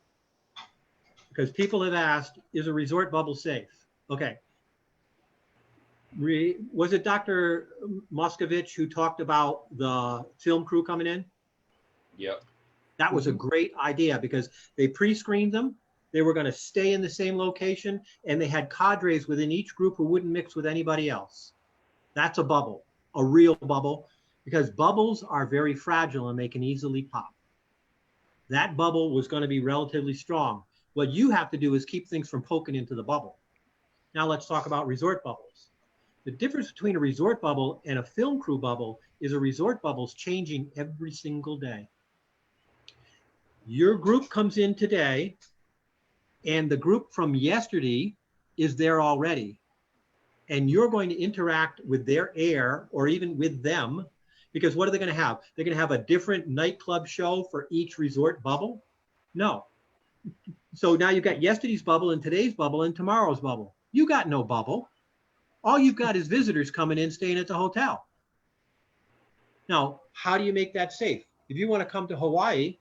Because people have asked, is a resort bubble safe? Okay. Was it Dr. Moskovich who talked about the film crew coming in? Yep. That was a great idea because they pre-screened them. They were going to stay in the same location, and they had cadres within each group who wouldn't mix with anybody else. That's a bubble, a real bubble, because bubbles are very fragile and they can easily pop. That bubble was going to be relatively strong. What you have to do is keep things from poking into the bubble. Now let's talk about resort bubbles. The difference between a resort bubble and a film crew bubble is a resort bubble's changing every single day. Your group comes in today, and the group from yesterday is there already. And you're going to interact with their air or even with them, because what are they going to have? They're going to have a different nightclub show for each resort bubble? No. So now you've got yesterday's bubble and today's bubble and tomorrow's bubble. You got no bubble. All you've got is visitors coming in, staying at the hotel. Now, how do you make that safe? If you want to come to Hawaii,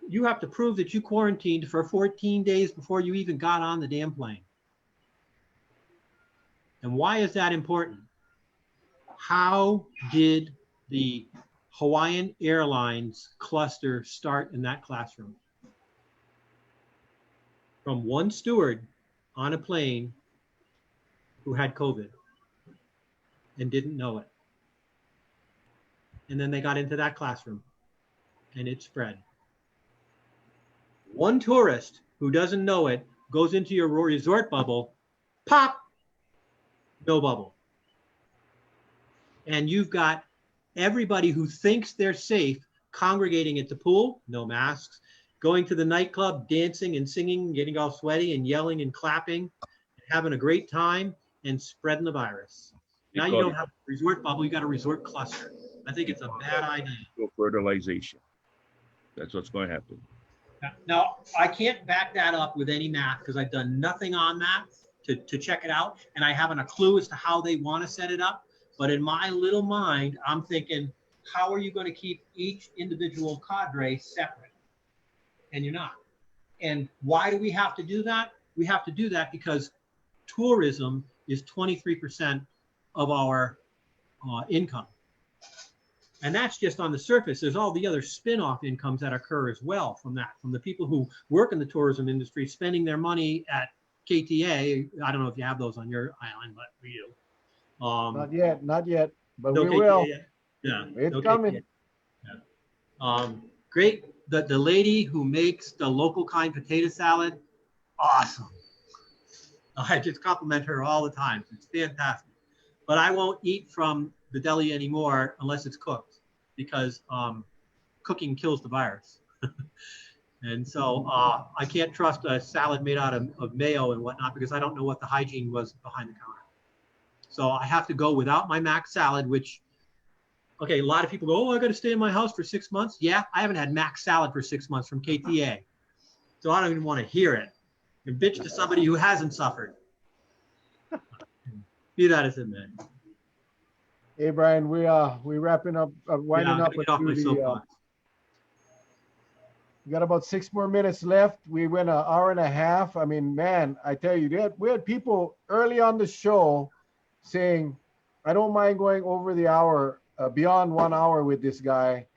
you have to prove that you quarantined for 14 days before you even got on the damn plane. And why is that important? How did the Hawaiian Airlines cluster start in that classroom? From one steward on a plane who had COVID and didn't know it. And then they got into that classroom and it spread. One tourist who doesn't know it goes into your resort bubble, pop, no bubble. And you've got everybody who thinks they're safe congregating at the pool, no masks, going to the nightclub, dancing and singing, getting all sweaty and yelling and clapping, having a great time and spreading the virus. Now you don't have a resort bubble, you got a resort cluster. I think it's a bad idea. Fertilization. That's what's going to happen. Now, I can't back that up with any math because I've done nothing on that to check it out. And I haven't a clue as to how they want to set it up. But in my little mind, I'm thinking, how are you going to keep each individual cadre separate? And you're not. And why do we have to do that? We have to do that because tourism is 23% of our income. And that's just on the surface. There's all the other spin-off incomes that occur as well from that, from the people who work in the tourism industry, spending their money at KTA. I don't know if you have those on your island, but we do. Not yet, but no we KTA will. Yet. Yeah, It's no coming. Yeah. Great. The lady who makes the local kind potato salad, awesome. I just compliment her all the time. It's fantastic. But I won't eat from the deli anymore unless it's cooked because cooking kills the virus. And so I can't trust a salad made out of mayo and whatnot because I don't know what the hygiene was behind the counter. So I have to go without my mac salad, which, okay, a lot of people go, oh, I got to stay in my house for 6 months. Yeah, I haven't had mac salad for 6 months from KTA. So I don't even want to hear it. And bitch to somebody who hasn't suffered. Be that as it may. Hey, Brian, we wrapping up, winding up with we got about 6 more minutes left. We went an hour and a half. I mean, man, I tell you, we had people early on the show saying, I don't mind going over the hour, beyond 1 hour with this guy.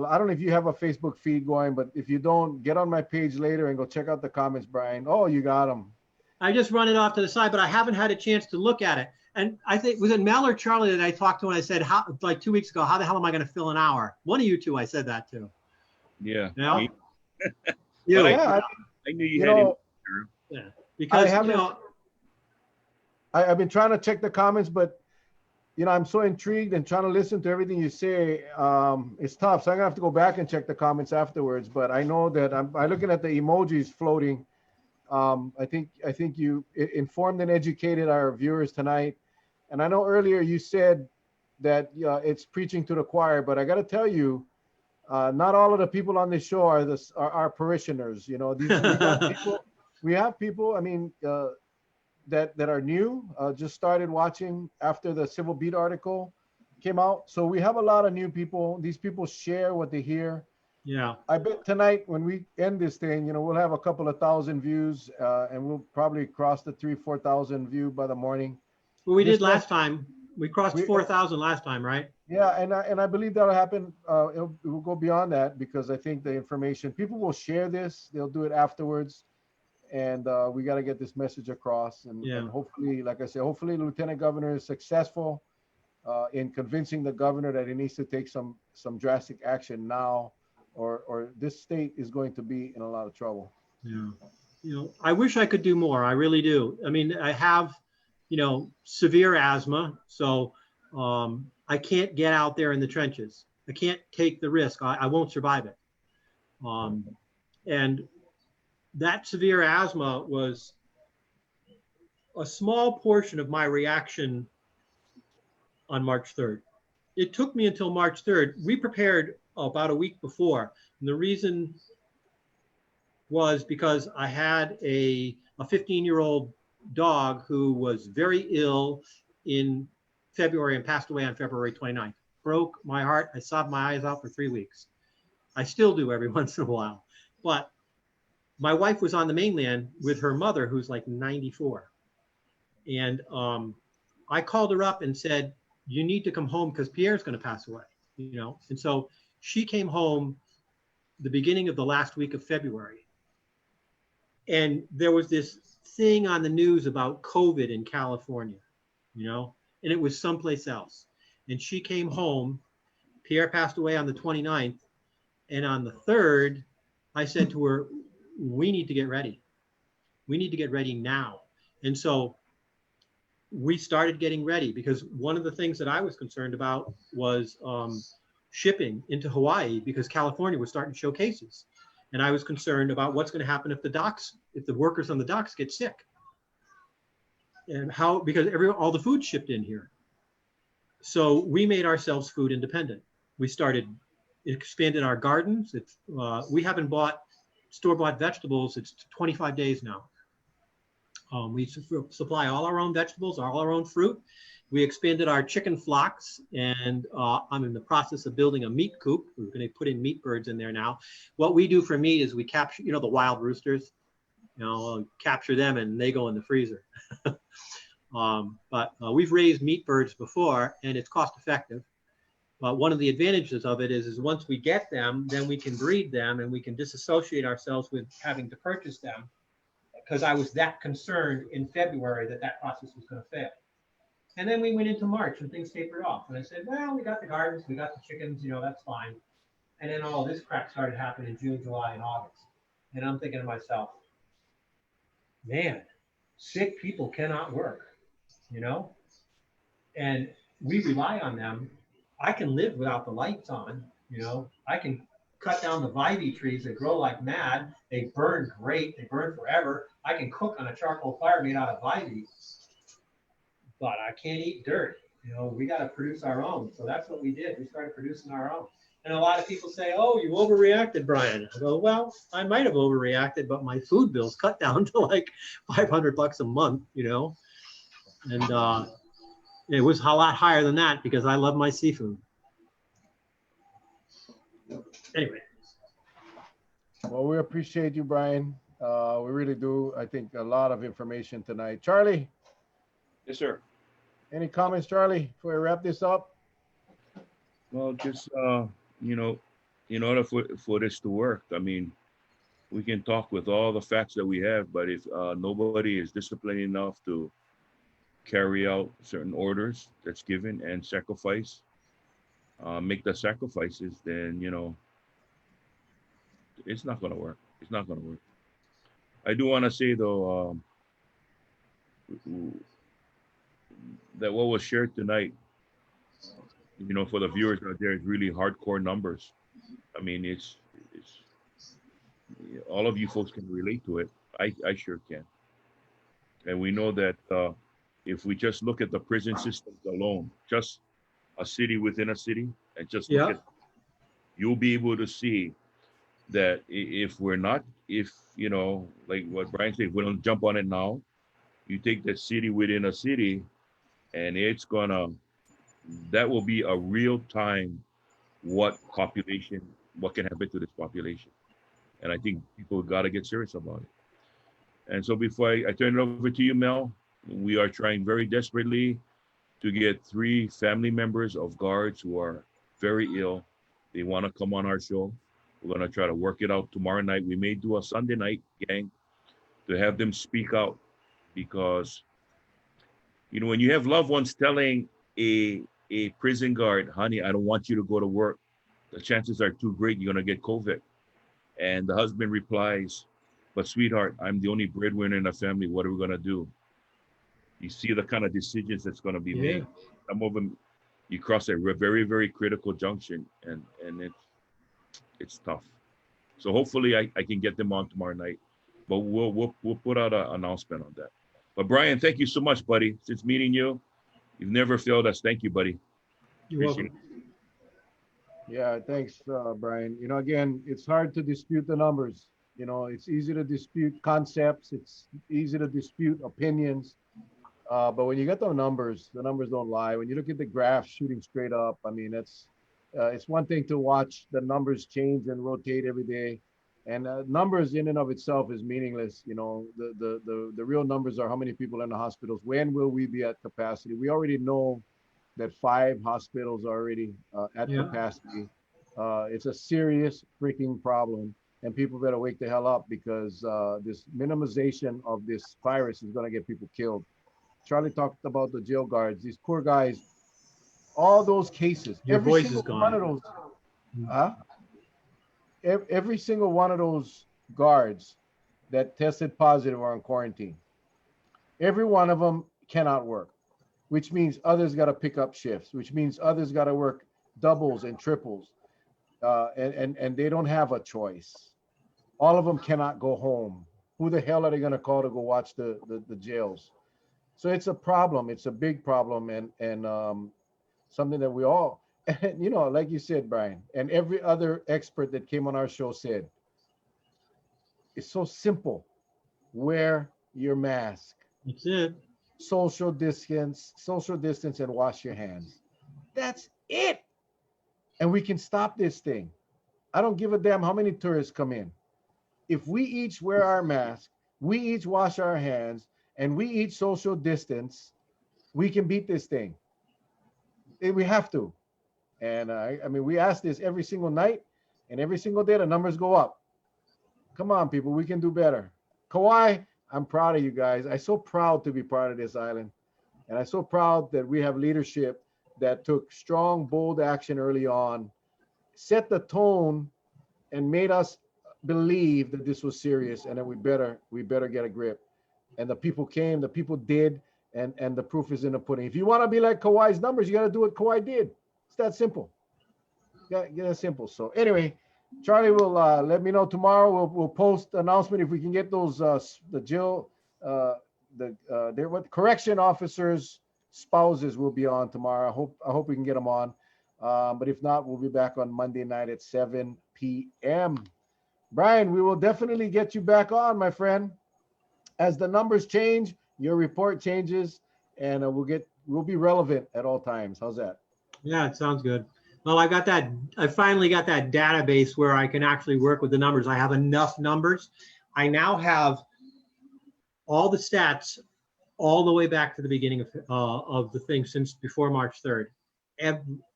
I don't know if you have a Facebook feed going, but if you don't, get on my page later and go check out the comments, Brian. Oh, you got them. I just run it off to the side, but I haven't had a chance to look at it. And I think, was it Mel or Charlie that I talked to and I said, like 2 weeks ago, how the hell am I going to fill an hour? One of you two, I said that to. Yeah. You know? I knew you had it. Yeah. Because, I've been trying to check the comments, but I'm so intrigued and trying to listen to everything you say. It's tough. So I'm gonna have to go back and check the comments afterwards. But I know that I'm looking at the emojis floating. I think you informed and educated our viewers tonight. And I know earlier you said that it's preaching to the choir, but I got to tell you, not all of the people on this show are our parishioners. We have people. I mean, that are new, just started watching after the Civil Beat article came out. So we have a lot of new people. These people share what they hear. Yeah. I bet tonight when we end this thing, we'll have a couple of thousand views, and we'll probably cross the 3,000-4,000 view by the morning. Well, we did last time. We crossed 4,000 last time, right? Yeah, and I believe that'll happen. It will go beyond that because I think the information, people will share this. They'll do it afterwards. And we got to get this message across. And hopefully, like I said, hopefully the Lieutenant Governor is successful in convincing the governor that he needs to take some drastic action now, or this state is going to be in a lot of trouble. Yeah. I wish I could do more. I really do. I mean, I have, severe asthma. So I can't get out there in the trenches. I can't take the risk. I won't survive it. And that severe asthma was a small portion of my reaction on March 3rd. It took me until March 3rd. We prepared about a week before. And the reason was because I had a 15-year-old dog who was very ill in February and passed away on February 29th. Broke my heart. I sobbed my eyes out for 3 weeks. I still do every once in a while. But my wife was on the mainland with her mother, who's like 94. And I called her up and said, you need to come home because Pierre's going to pass away, And so she came home the beginning of the last week of February. And there was this thing on the news about COVID in California, and it was someplace else. And she came home. Pierre passed away on the 29th. And on the 3rd, I said to her, we need to get ready. We need to get ready now. And so we started getting ready because one of the things that I was concerned about was shipping into Hawaii because California was starting to show cases. And I was concerned about what's going to happen if the workers on the docks get sick. And how, because all the food shipped in here. So we made ourselves food independent. We expanded our gardens. We haven't bought store-bought vegetables. It's 25 days now. We supply all our own vegetables, all our own fruit. We expanded our chicken flocks, and I'm in the process of building a meat coop. We're going to put in meat birds in there now. What we do for meat is we capture, the wild roosters, capture them and they go in the freezer. But we've raised meat birds before, and it's cost effective. But one of the advantages of it is once we get them, then we can breed them and we can disassociate ourselves with having to purchase them, because I was that concerned in February that process was going to fail. And then we went into March and things tapered off. And I said, well, we got the gardens, we got the chickens, that's fine. And then all this crap started happening in June, July, and August. And I'm thinking to myself, man, sick people cannot work, and we rely on them. I can live without the lights on, I can cut down the vivy trees that grow like mad. They burn great, they burn forever. I can cook on a charcoal fire made out of ivy, but I can't eat dirt. We got to produce our own. So that's what we did. We started producing our own. And a lot of people say, oh, you overreacted, Brian. I go, well, I might have overreacted, but my food bill's cut down to like $500 a month, and it was a lot higher than that because I love my seafood. Anyway. Well, we appreciate you, Brian. We really do. I think a lot of information tonight. Charlie? Yes, sir. Any comments, Charlie, before we wrap this up? Well, just, in order for this to work, I mean, we can talk with all the facts that we have, but if nobody is disciplined enough to carry out certain orders that's given and sacrifice, make the sacrifices, then, it's not going to work. It's not going to work. I do want to say, though, that what was shared tonight, for the viewers out there, is really hardcore numbers. I mean, it's all of you folks can relate to it. I sure can. And we know that if we just look at the prison systems alone, just a city within a city, and just look at, you'll be able to see that if like what Brian said, if we don't jump on it now, you take that city within a city, and that will be a real time what can happen to this population. And I think people got to get serious about it. And so before I turn it over to you, Mel, we are trying very desperately to get 3 family members of guards who are very ill. They want to come on our show. We're going to try to work it out tomorrow night. We may do a Sunday night, gang, to have them speak out, because, when you have loved ones telling a prison guard, honey, I don't want you to go to work, the chances are too great you're going to get COVID. And the husband replies, but sweetheart, I'm the only breadwinner in the family. What are we going to do? You see the kind of decisions that's going to be made. Some of them, you cross a very, very critical junction, and it's tough. So hopefully I can get them on tomorrow night, but we'll put out an announcement on that. But Brian, thank you so much, buddy. Since meeting you, you've never failed us. Thank you, buddy. You're welcome. Yeah, thanks, Brian. Again, it's hard to dispute the numbers. It's easy to dispute concepts. It's easy to dispute opinions. But when you get the numbers don't lie. When you look at the graph shooting straight up, I mean, it's one thing to watch the numbers change and rotate every day. And numbers in and of itself is meaningless. The real numbers are how many people in the hospitals. When will we be at capacity? We already know that 5 hospitals are already at capacity. It's a serious freaking problem, and people better wake the hell up, because this minimization of this virus is going to get people killed. Charlie talked about the jail guards. These poor guys, all those cases, every single one of those, every single one of those guards that tested positive are in quarantine. Every one of them cannot work, which means others got to pick up shifts, which means others got to work doubles and triples, and they don't have a choice. all of them cannot go home. Who the hell are they going to call to go watch the jails? So it's a problem. It's a big problem, and something that we all, and, you know, like you said, Brian, and every other expert that came on our show said, it's so simple. Wear your mask. That's it. Social distance, and wash your hands. That's it. And we can stop this thing. I don't give a damn how many tourists come in. If we each wear our mask, we each wash our hands, and we each social distance, we can beat this thing. We have to. And I mean, we ask this every single night, and every single day the numbers go up. Come on, people, we can do better. Kauai, I'm proud of you guys. I'm so proud to be part of this island. And I'm so proud that we have leadership that took strong, bold action early on, set the tone, and made us believe that this was serious and that we better get a grip. And the people came, the people did, and the proof is in the pudding. If you want to be like Kauai's numbers, you got to do what Kauai did. It's that simple. Get that simple. So anyway, Charlie will let me know tomorrow. We'll post the announcement if we can get those the jail what correction officers' spouses will be on tomorrow. I hope we can get them on. But if not, we'll be back on Monday night at 7 p.m. Brian, we will definitely get you back on, my friend. As the numbers change, your report changes, and we'll be relevant at all times. How's that? Yeah, it sounds good. Well, I finally got that database where I can actually work with the numbers. I have enough numbers. I now have all the stats all the way back to the beginning of the thing since before March 3rd.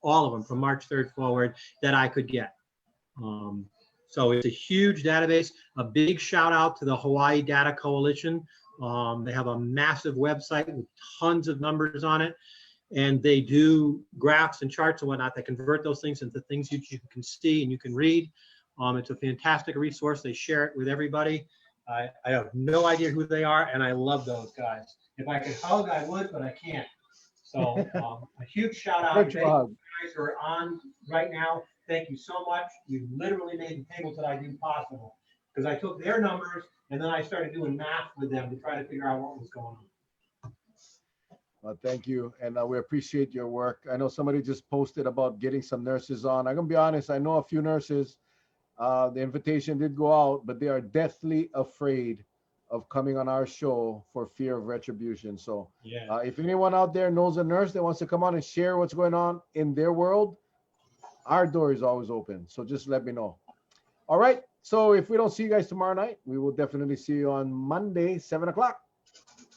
All of them from March 3rd forward that I could get. So it's a huge database. A big shout out to the Hawaii Data Coalition. They have a massive website with tons of numbers on it. And they do graphs and charts and whatnot that convert those things into things you can see and you can read. It's a fantastic resource. They share it with everybody. I have no idea who they are, and I love those guys. If I could hug, I would, but I can't. So a huge shout out to you guys who are on right now. Thank you so much. You literally made the tables that I do possible, because I took their numbers and then I started doing math with them to try to figure out what was going on. Well, thank you, and we appreciate your work. I know somebody just posted about getting some nurses on. I'm gonna be honest, I know a few nurses. The invitation did go out, but they are deathly afraid of coming on our show for fear of retribution. So yeah. If anyone out there knows a nurse that wants to come on and share what's going on in their world, our door is always open. So just let me know. All right. So if we don't see you guys tomorrow night, we will definitely see you on Monday, 7 o'clock.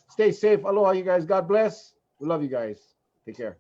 Stay safe. Aloha, you guys. God bless. We love you guys. Take care.